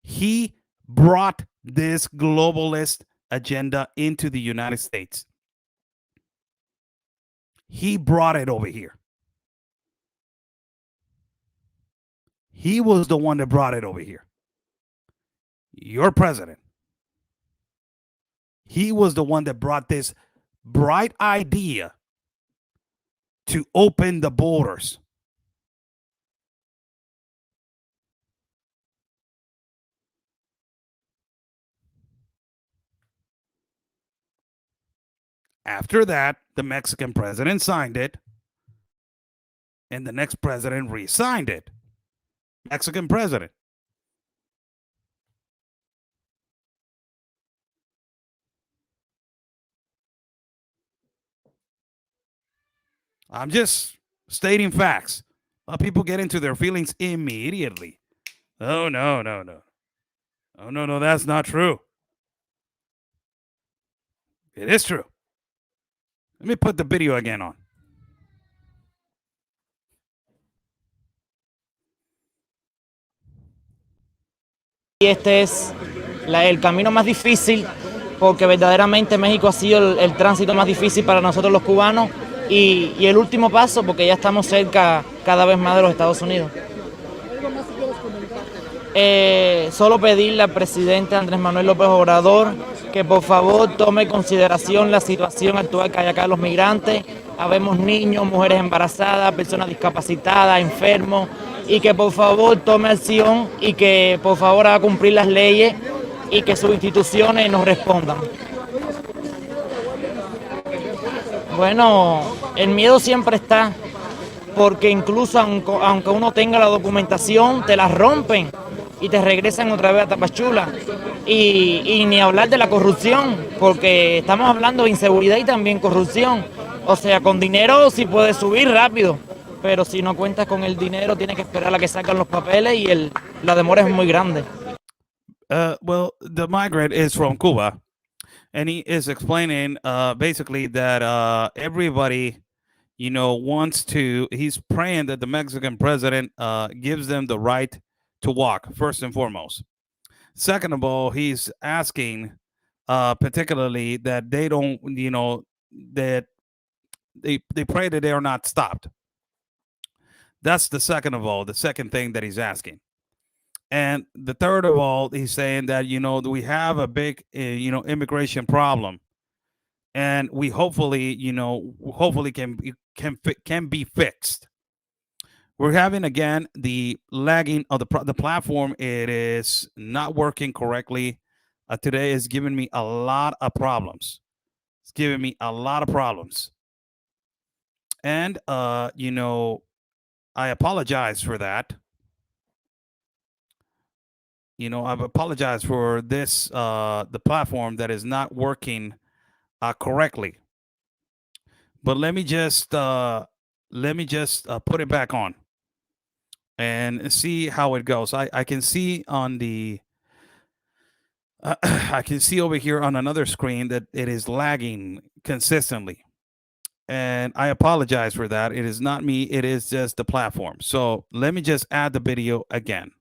He brought this globalist agenda into the United States. He brought it over here. He was the one that brought it over here. Your president. He was the one that brought this bright idea to open the borders. After that, the Mexican president signed it, and the next president re-signed it. Mexican president. I'm just stating facts. People get into their feelings immediately. Oh, no. Oh, no, that's not true. It is true. Let me put the video again on. Y este es el camino más difícil, porque verdaderamente México ha sido el tránsito más difícil para nosotros los cubanos y el último paso, porque ya estamos cerca cada vez más de los Estados Unidos. ¿Algo más que quieras comentar? Solo pedirle al presidente Andrés Manuel López Obrador que por favor tome en consideración la situación actual que hay acá de los migrantes. Habemos niños, mujeres embarazadas, personas discapacitadas, enfermos, y que por favor tome acción y que por favor haga cumplir las leyes y que sus instituciones nos respondan. Bueno, el miedo siempre está, porque incluso aunque uno tenga la documentación, te la rompen y te regresan otra vez a Tapachula. Y ni hablar de la corrupción, porque estamos hablando de inseguridad y también corrupción. O sea, con dinero sí puedes subir rápido, pero si no cuentas con el dinero tienes que esperar a que sacan los papeles y la demora es muy grande. Well, the migrant is from Cuba, and he is explaining basically that everybody, wants to. He's praying that the Mexican president gives them the right to walk, first and foremost. Second of all, he's asking particularly that they don't, that they pray that they are not stopped. That's the second of all, the second thing that he's asking. And the third of all, he's saying that, we have a big, immigration problem. And we hopefully can be fixed. We're having, again, the lagging of the platform. It is not working correctly. Today is giving me a lot of problems. It's giving me a lot of problems. And, I apologize for that. I've apologized for this, the platform that is not working correctly. But let me just put it back on and see how it goes. I can see on the I can see over here on another screen that it is lagging consistently. And I apologize for that. It is not me. It is just the platform. So let me just add the video again.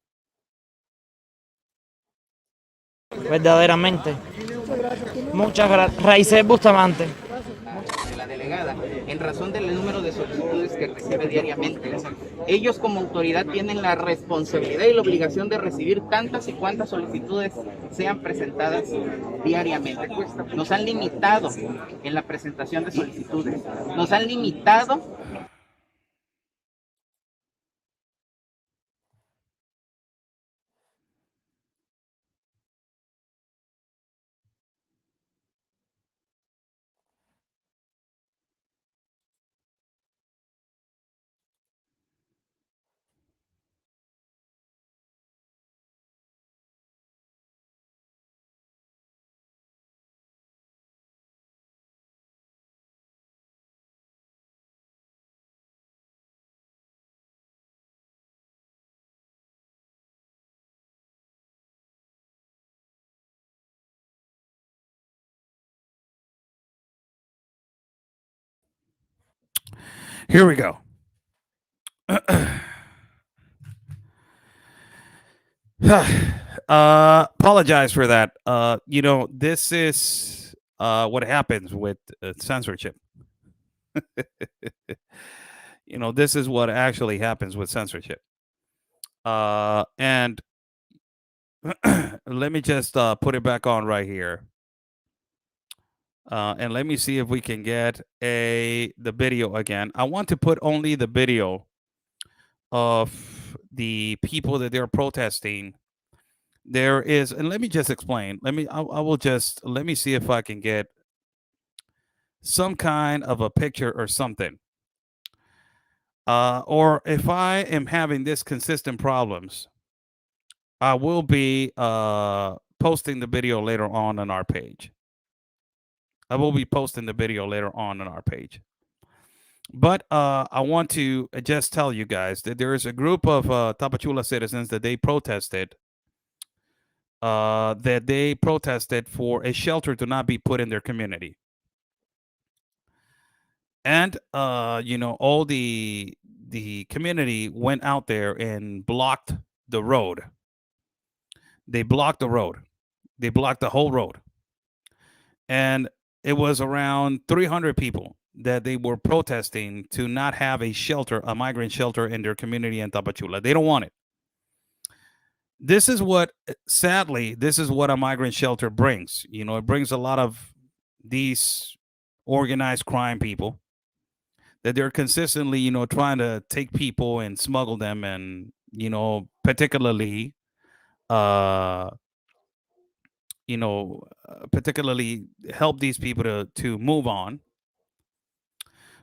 Verdaderamente. Muchas gracias. Raíces Bustamante. La delegada, en razón del número de solicitudes que recibe diariamente. Ellos como autoridad tienen la responsabilidad y la obligación de recibir tantas y cuantas solicitudes sean presentadas diariamente. Nos han limitado en la presentación de solicitudes. Nos han limitado Here we go. Apologize for that. This is what happens with censorship. This is what actually happens with censorship. And let me just put it back on right here. And let me see if we can get the video again. I want to put only the video of the people that they're protesting. There is, and let me just explain. Let me see if I can get some kind of a picture or something. Or if I am having this consistent problems, I will be posting the video later on our page. I will be posting the video later on our page. But I want to just tell you guys that there is a group of Tapachula citizens that they protested for a shelter to not be put in their community. And all the community went out there and blocked the road. They blocked the road. They blocked the whole road. And it was around 300 people that they were protesting to not have a shelter, a migrant shelter in their community in Tapachula. They don't want it. Sadly, this is what a migrant shelter brings. It brings a lot of these organized crime people that they're consistently, trying to take people and smuggle them and, particularly help these people to move on.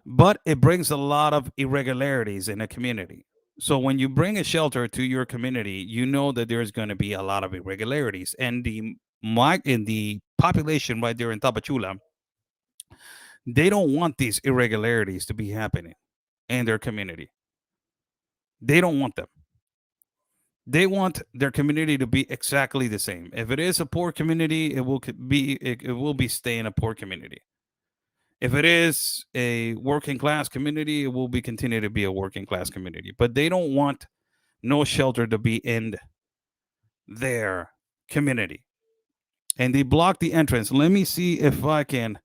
But it brings a lot of irregularities in a community. So when you bring a shelter to your community, you know that there's going to be a lot of irregularities. And the population right there in Tapachula, they don't want these irregularities to be happening in their community. They don't want them. They want their community to be exactly the same. If it is a poor community, it will be staying a poor community. If it is a working class community, it will continue to be a working class community. But they don't want no shelter to be in their community. And they block the entrance. Let me see if I can.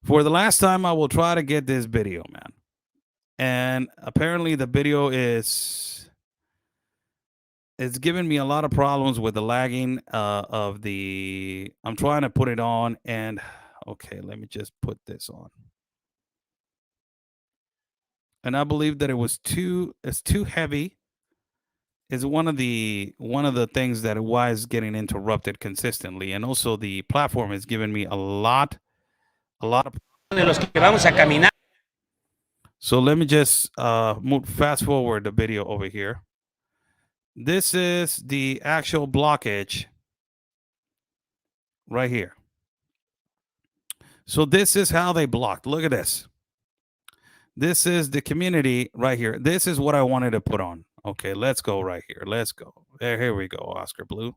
For the last time, I will try to get this video, man. And apparently the video it's giving me a lot of problems with the lagging of the. I'm trying to put it on and. Okay, let me just put this on. And I believe that it's too heavy. Is one of the things that why is getting interrupted consistently. And also the platform is giving me a lot of de los que vamos a caminar. So let me just fast forward the video over here. This is the actual blockage right here. So this is how they blocked. Look at this. This is the community right here. This is what I wanted to put on. Okay, let's go right here. Let's go. Here we go, Oscar Blue.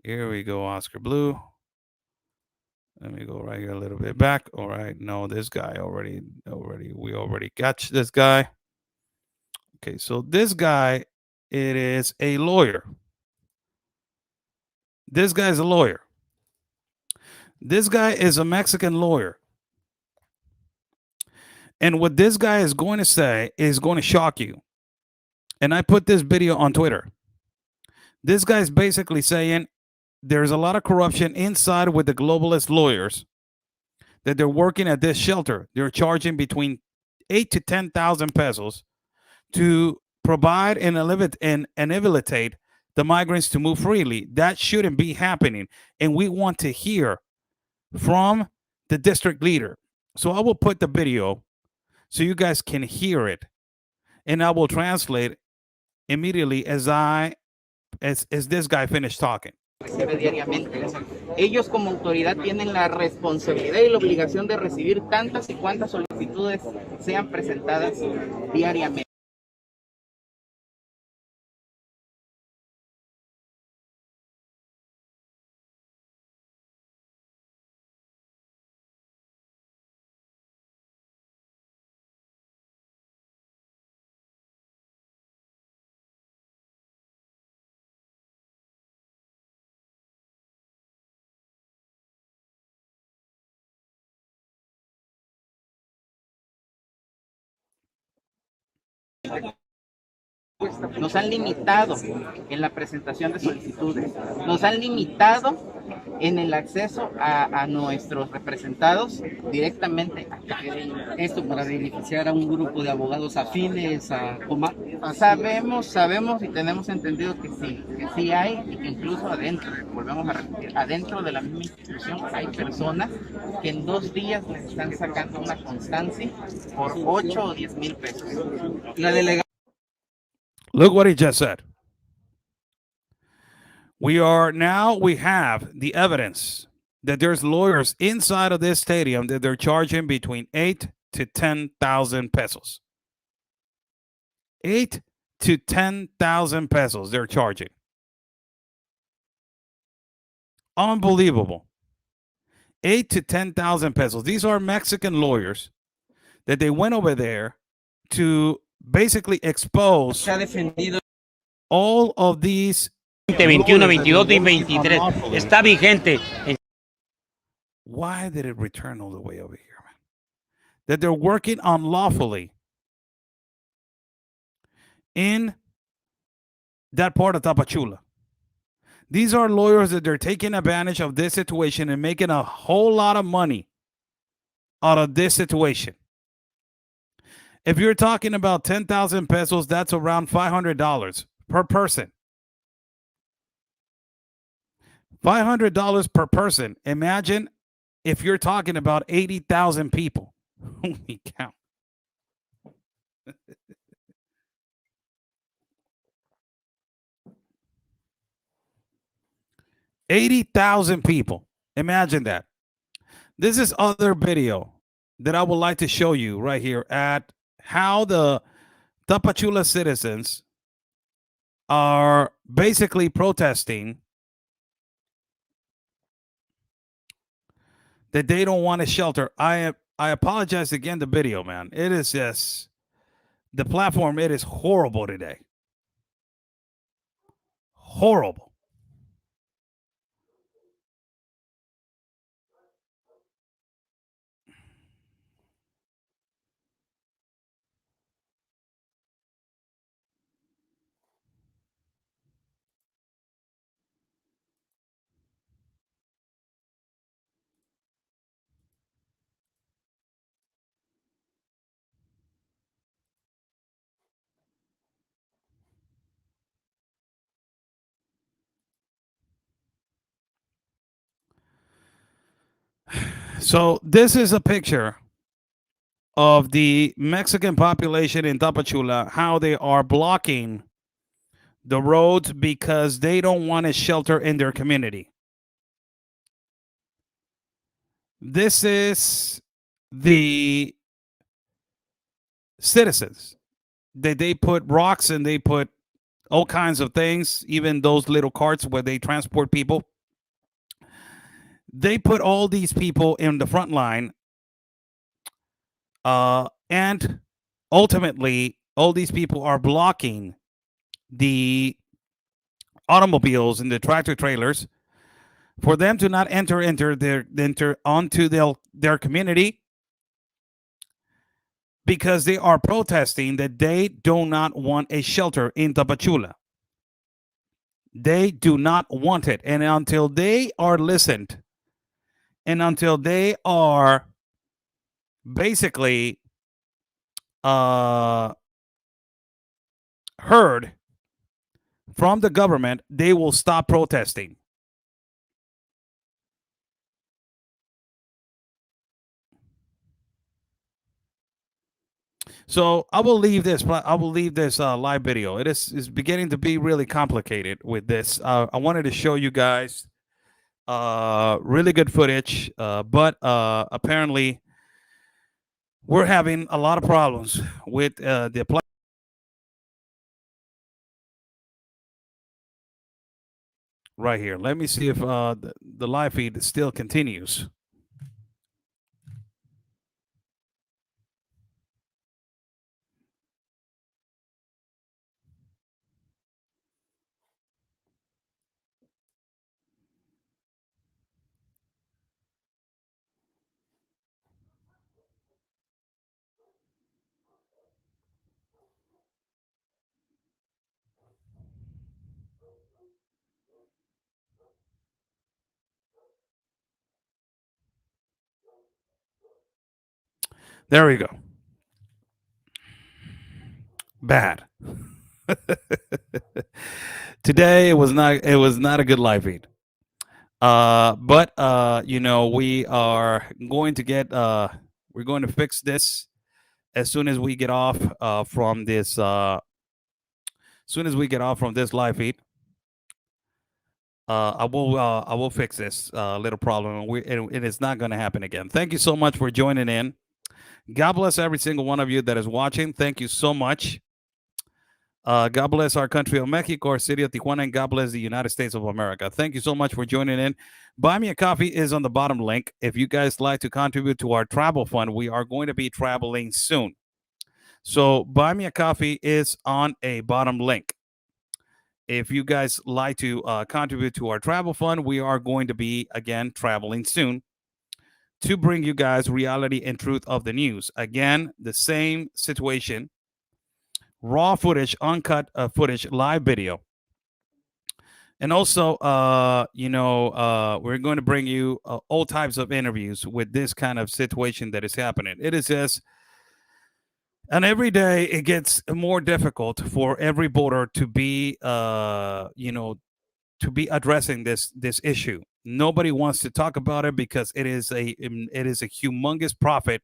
Here we go, Oscar Blue. Let me go right here a little bit back. All right. No, this guy we already got this guy. Okay, so this guy, it is a lawyer. This guy's a lawyer. This guy is a Mexican lawyer. And what this guy is going to say is going to shock you. And I put this video on Twitter. This guy's basically saying there's a lot of corruption inside with the globalist lawyers that they're working at this shelter. They're charging between 8 to 10,000 pesos to provide and rehabilitate the migrants to move freely. That shouldn't be happening. And we want to hear from the district leader. So I will put the video so you guys can hear it. And I will translate immediately as this guy finished talking. Recibe diariamente. Ellos como autoridad tienen la responsabilidad y la obligación de recibir tantas y cuantas solicitudes sean presentadas diariamente. Nos han limitado en la presentación de solicitudes, nos han limitado en el acceso a nuestros representados directamente acá. Esto para beneficiar a un grupo de abogados afines a COMPARTE. Sabemos y tenemos entendido que sí hay, y que incluso adentro, volvemos a repetir, adentro de la misma institución hay personas que en 2 días les están sacando una constancia por 8 o 10 mil pesos. La delegada. Look what he just said. We have the evidence that there's lawyers inside of this stadium that they're charging between 8 to 10,000 pesos. 8 to 10,000 pesos they're charging. Unbelievable. 8 to 10,000 pesos. These are Mexican lawyers that they went over there to basically expose all of these 21, 22 y 23. Está vigente. Why did it return all the way over here, man? That they're working unlawfully in that part of Tapachula. These are lawyers that they're taking advantage of this situation and making a whole lot of money out of this situation. If you're talking about 10,000 pesos, that's around $500 per person. $500 per person. Imagine if you're talking about 80,000 people. Holy cow. $80,000 people. Imagine that. This is other video that I would like to show you right here at how the Tapachula citizens are basically protesting that they don't want a shelter. I apologize again, the video, man. It is just, the platform, it is horrible today. Horrible. So this is a picture of the Mexican population in Tapachula, how they are blocking the roads because they don't want a shelter in their community. This is the citizens that they put rocks and they put all kinds of things, even those little carts where they transport people. They put all these people in the front line. And ultimately, all these people are blocking the automobiles and the tractor trailers for them to not enter onto their community, because they are protesting that they do not want a shelter in Tapachula. They do not want it. And until they are listened, and until they are basically heard from the government, they will stop protesting. So I will leave this. Live video. It is beginning to be really complicated with this. I wanted to show you guys really good footage, but apparently we're having a lot of problems with the right here. Let me see if the live feed still continues. There we go. Bad. Today it was not a good live feed. But you know, we are going to get we're going to fix this as soon as we get off from this live feed. I will fix this little problem. It is not going to happen again. Thank you so much for joining in. God bless every single one of you that is watching. Thank you so much. God bless our country of Mexico, our city of Tijuana, and God bless the United States of America. Thank you so much for joining in. Buy Me a Coffee is on the bottom link. If you guys like to contribute to our travel fund, we are going to be traveling soon. So Buy Me a Coffee is on a bottom link. If you guys like to contribute to our travel fund, we are going to be, again, traveling soon to bring you guys reality and truth of the news. Again, the same situation. Raw footage, uncut footage, live video. And also, we're going to bring you all types of interviews with this kind of situation that is happening. It is just, and every day it gets more difficult for every voter to be, to be addressing this issue. Nobody wants to talk about it because it is a humongous profit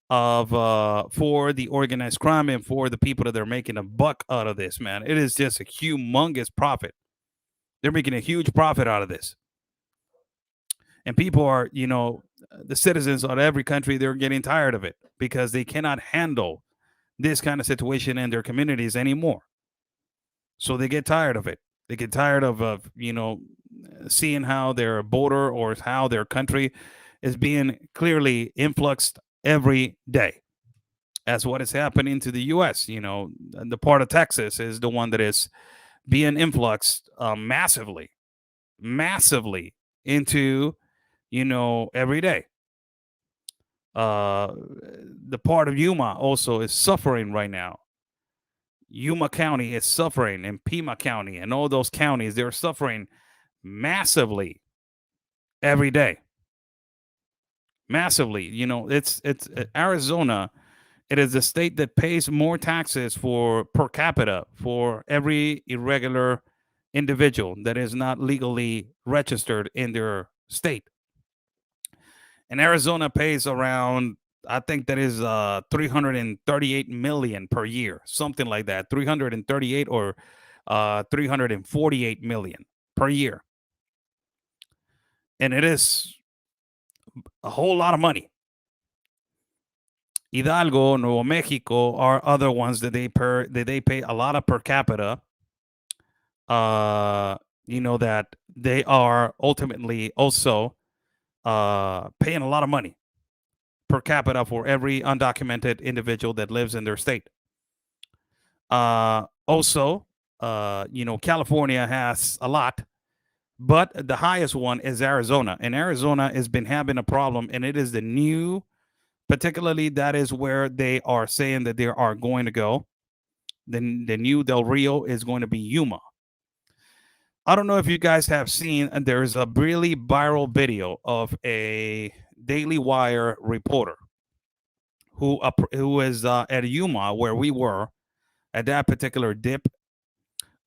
for the organized crime and for the people that are making a buck out of this, man. It is just a humongous profit. They're making a huge profit out of this. And people are, the citizens of every country, they're getting tired of it because they cannot handle this kind of situation in their communities anymore. So they get tired of it. They get tired of seeing how their border or how their country is being clearly influxed every day. That's what is happening to the U.S. The part of Texas is the one that is being influxed massively into, every day. The part of Yuma also is suffering right now. Yuma County is suffering, and Pima County and all those counties, they're suffering massively every day. Massively. It's Arizona. It is the state that pays more taxes per capita for every irregular individual that is not legally registered in their state. And Arizona pays around, I think that is 338 million per year, something like that, 338 or 348 million per year. And it is a whole lot of money. Hidalgo, Nuevo Mexico are other ones that they pay a lot of per capita. That they are ultimately also paying a lot of money per capita for every undocumented individual that lives in their state. Also, California has a lot, but the highest one is Arizona, and Arizona has been having a problem, and it is the new, particularly that is where they are saying that they are going to go. The new Del Rio is going to be Yuma. I don't know if you guys have seen, and there's a really viral video of a Daily Wire reporter who is at Yuma, where we were at that particular dip,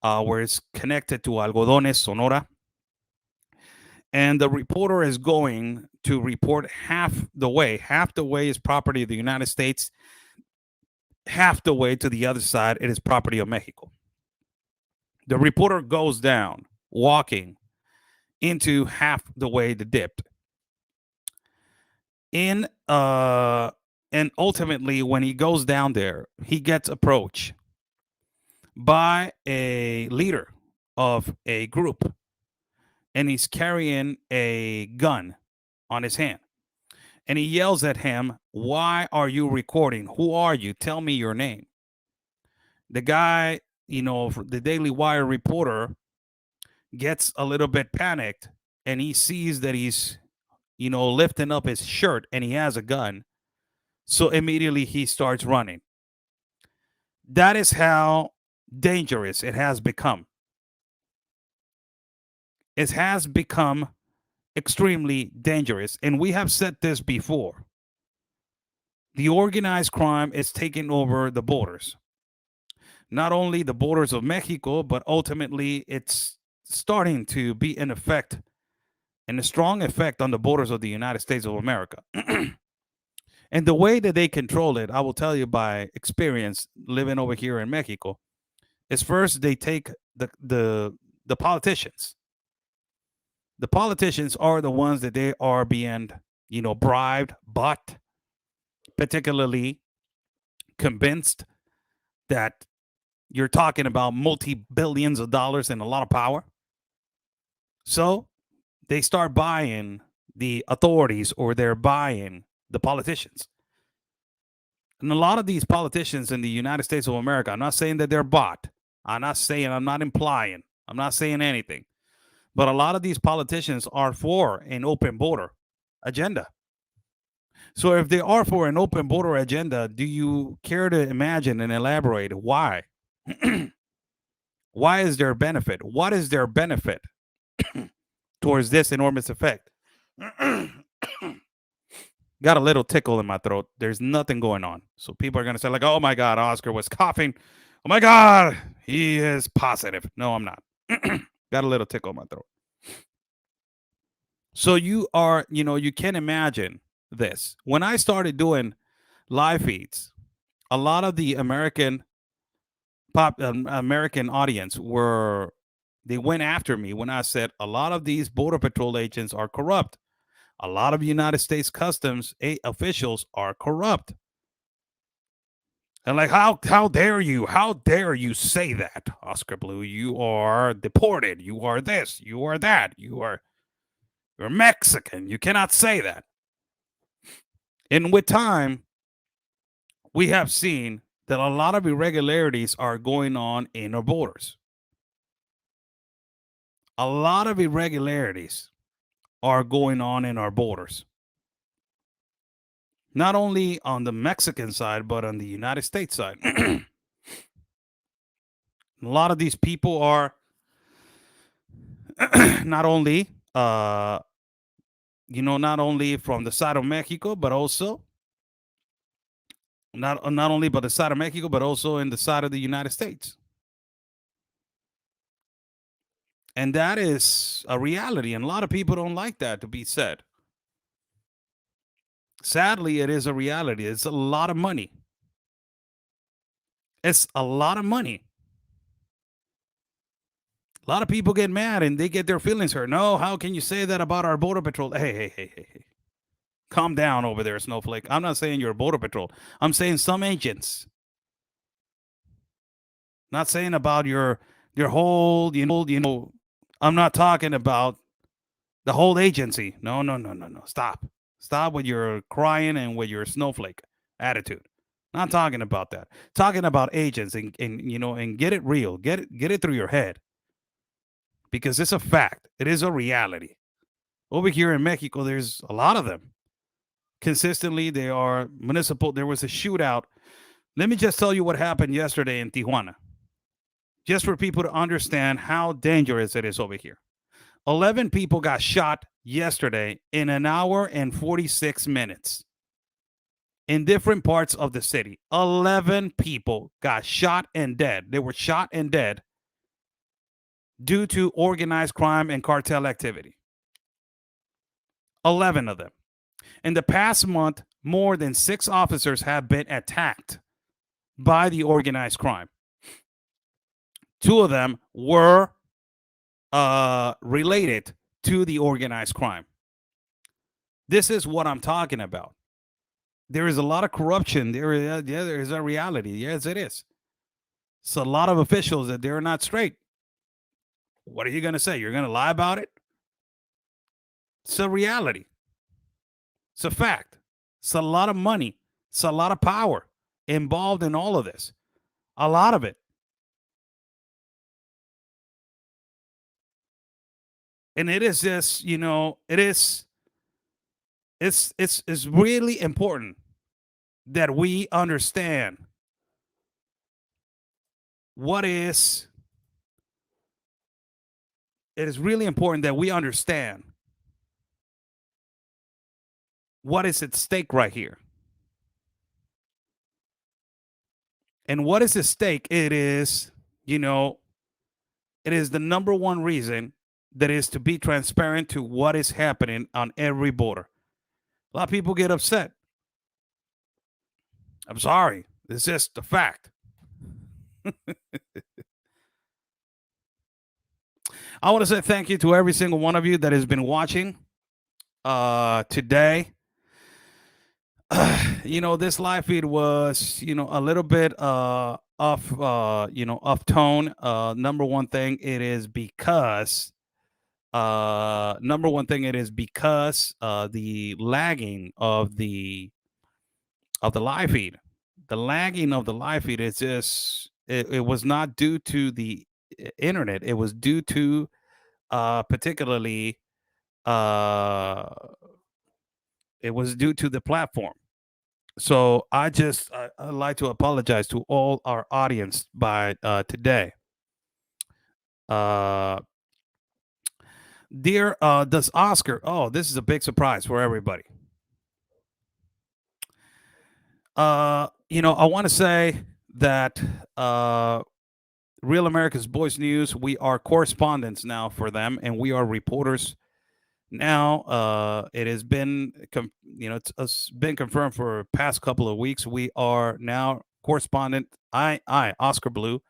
where it's connected to Algodones, Sonora. And the reporter is going to report half the way. Half the way is property of the United States. Half the way to the other side, it is property of Mexico. The reporter goes down, walking into half the way the dip. And ultimately, when he goes down there, he gets approached by a leader of a group, and he's carrying a gun on his hand. And he yells at him, "Why are you recording? Who are you? Tell me your name." The guy, the Daily Wire reporter gets a little bit panicked, and he sees that he's, lifting up his shirt and he has a gun. So immediately he starts running. That is how dangerous it has become. It has become extremely dangerous. And we have said this before. the organized crime is taking over the borders. Not only the borders of Mexico, but ultimately it's starting to be in effect, and a strong effect on the borders of the United States of America. And the way that they control it, I will tell you by experience living over here in Mexico, is first they take the politicians. The politicians are the ones that they are being, bribed, but particularly convinced that you're talking about multi-billions of dollars and a lot of power. So they start buying the authorities, or they're buying the politicians. And a lot of these politicians in the United States of America, I'm not saying that they're bought. I'm not implying. I'm not saying anything. But a lot of these politicians are for an open border agenda. So if they are for an open border agenda, do you care to imagine and elaborate why? Why is there benefit? What is their benefit towards this enormous effect? Got a little tickle in my throat. There's nothing going on. So people are going to say like, oh my God, Oscar was coughing. Oh my God, he is positive. No, I'm not. Got a little tickle in my throat. So you can imagine this. When I started doing live feeds, a lot of the American audience they went after me when I said a lot of these Border Patrol agents are corrupt. A lot of United States Customs officials are corrupt. And like, how dare you? How dare you say that, Oscar Blue? You are deported. You are this. You are that. You're Mexican. You cannot say that. And with time, we have seen that a lot of irregularities are going on in our borders. A lot of irregularities are going on in our borders. Not only on the Mexican side, but on the United States side. A lot of these people are not only from the side of Mexico, but also not only by the side of Mexico, but also in the side of the United States. And that is a reality. And a lot of people don't like that to be said. Sadly, it is a reality. It's a lot of money. It's a lot of money. A lot of people get mad and they get their feelings hurt. No, how can you say that about our Border Patrol? Hey. Calm down over there, Snowflake. I'm not saying you're a Border Patrol. I'm saying some agents. Not saying about your whole, I'm not talking about the whole agency. No. Stop with your crying and with your snowflake attitude. Not talking about that. Talking about agents and get it real. Get it through your head. Because it's a fact. It is a reality. Over here in Mexico, there's a lot of them. Consistently, they are municipal. There was a shootout. Let me just tell you what happened yesterday in Tijuana. Just for people to understand how dangerous it is over here. 11 people got shot yesterday in an hour and 46 minutes in different parts of the city. 11 people got shot and dead. They were shot and dead due to organized crime and cartel activity. 11 of them. In the past month, more than 6 officers have been attacked by the organized crime. 2 of them were related to the organized crime. This is what I'm talking about. There is a lot of corruption. There is a reality. Yes, it is. It's a lot of officials that they're not straight. What are you going to say? You're going to lie about it? It's a reality. It's a fact. It's a lot of money. It's a lot of power involved in all of this. A lot of it. And it is just, it's really important that we understand it is really important that we understand what is at stake right here. And what is at stake? It is, you know, it is the number one reason that is to be transparent to what is happening on every border. A lot of people get upset. I'm sorry. It's just a fact. I want to say thank you to every single one of you that has been watching today. You know, this live feed was, you know, a little bit off, you know, off tone. Number one thing, it is because the lagging of the live feed. The lagging of the live feed is just it was not due to the internet. It was due to particularly it was due to the platform. So I'd like to apologize to all our audience by today. Dear does Oscar, oh, this is a big surprise for everybody. You know, I want to say that Real America's Boys News, we are correspondents now for them, and we are reporters now. It has been, you know, it's been confirmed for past couple of weeks. We are now correspondent. Oscar Blue,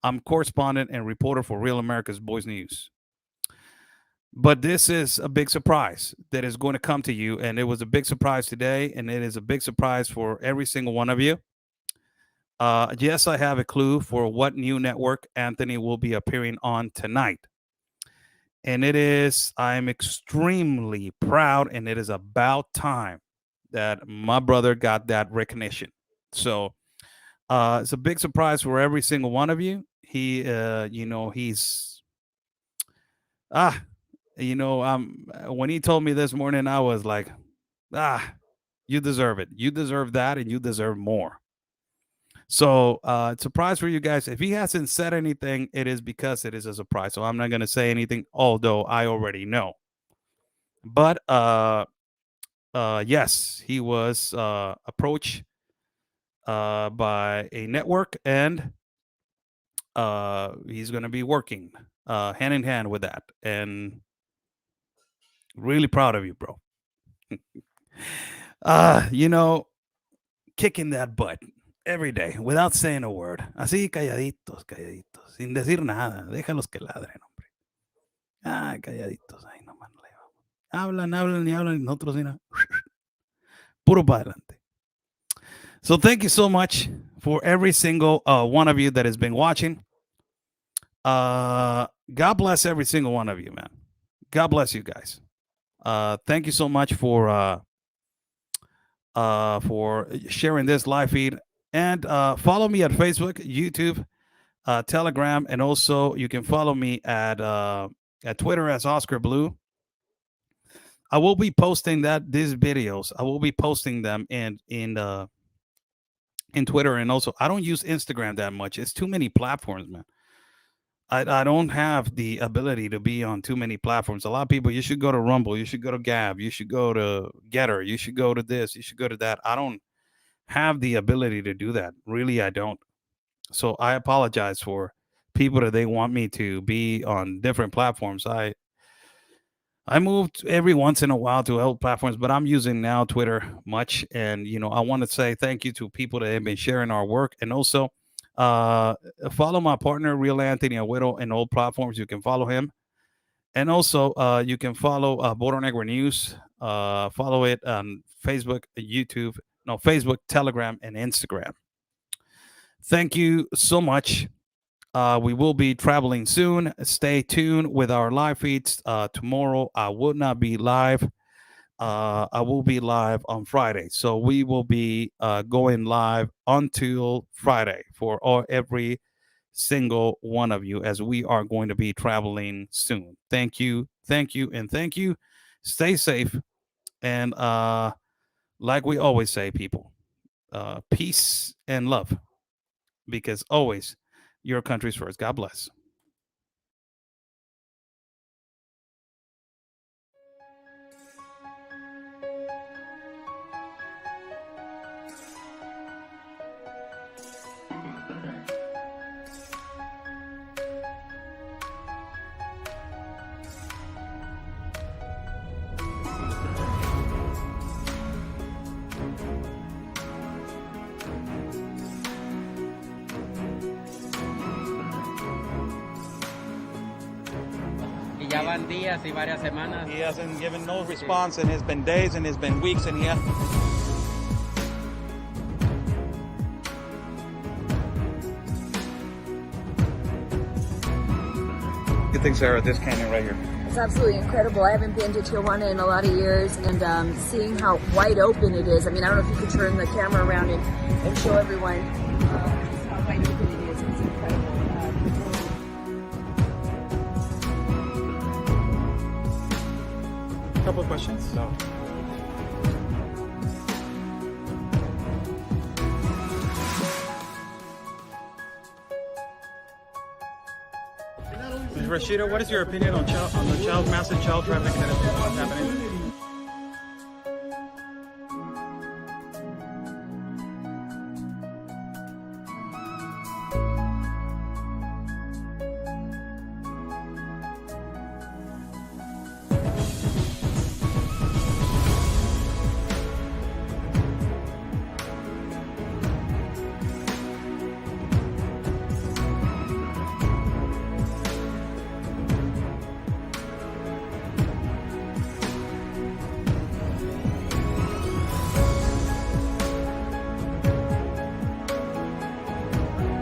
I'm correspondent and reporter for Real America's Boys News. But this is a big surprise that is going to come to you, and it was a big surprise today, and it is a big surprise for every single one of you. Yes, I have a clue for what new network Anthony will be appearing on tonight. And it is, I'm extremely proud, and it is about time that my brother got that recognition. So it's a big surprise for every single one of you. He, you know, he's, you know, when he told me this morning, I was like, you deserve it. You deserve that, and you deserve more. So it's a surprise for you guys. If he hasn't said anything, it is because it is a surprise. So I'm not going to say anything, although I already know. But yes, he was approached by a network, and he's going to be working hand in hand with that. And really proud of you, bro. You know, kicking that butt every day without saying a word. Así calladitos, calladitos, sin decir nada. Déjalos que ladren, hombre. Calladitos, ahí nomás le vamos. Hablan y hablan, y nosotros, mira, puro para adelante. So thank you so much for every single one of you that has been watching. God bless every single one of you, man. God bless you guys. Thank you so much for sharing this live feed. And follow me at Facebook, YouTube, Telegram, and also you can follow me at Twitter as Oscar Blue. I will be posting these videos. I will be posting them in Twitter, and also I don't use Instagram that much. It's too many platforms, man. I don't have the ability to be on too many platforms. A lot of people, you should go to Rumble, you should go to Gab, you should go to Getter, you should go to this, you should go to that. I don't have the ability to do that. Really, I don't. So I apologize for people that they want me to be on different platforms. I moved every once in a while to other platforms, but I'm using now Twitter much. And, you know, I want to say thank you to people that have been sharing our work. And also follow my partner, Real Anthony Agüero, in all platforms. You can follow him. And also you can follow Border Negro News. Follow it on Facebook, YouTube, Facebook, Telegram, and Instagram. Thank you so much. We will be traveling soon. Stay tuned with our live feeds. Tomorrow I will not be live. I will be live on Friday. So we will be going live until Friday for every single one of you, as we are going to be traveling soon. Thank you, and thank you. Stay safe. And like we always say, people, peace and love, because always your country's first. God bless. van días y varias semanas. He hasn't given no response, and it's been days and it's been weeks, and he has. What do you think, Sarah, this canyon right here? It's absolutely incredible. I haven't been to Tijuana in a lot of years, and seeing how wide open it is. I mean, I don't know if you could turn the camera around and show everyone just how wide open it is. It's incredible. A couple of questions. No. Rashida, what is your opinion on the massive child trafficking that is happening?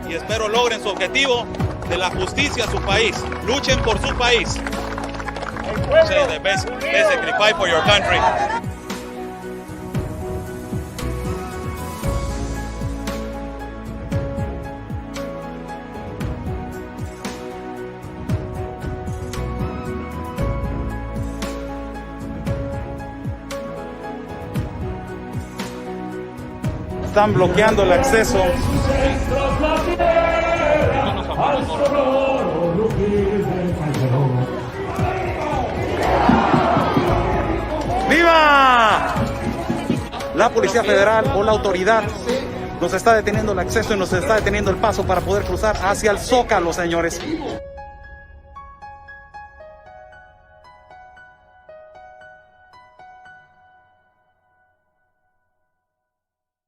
Y espero logren su objetivo de la justicia a su país. Luchen por su país. Say the basically fight for your country. Están bloqueando el acceso. ¡Viva! La Policía Federal o la autoridad nos está deteniendo el acceso y nos está deteniendo el paso para poder cruzar hacia el Zócalo, señores.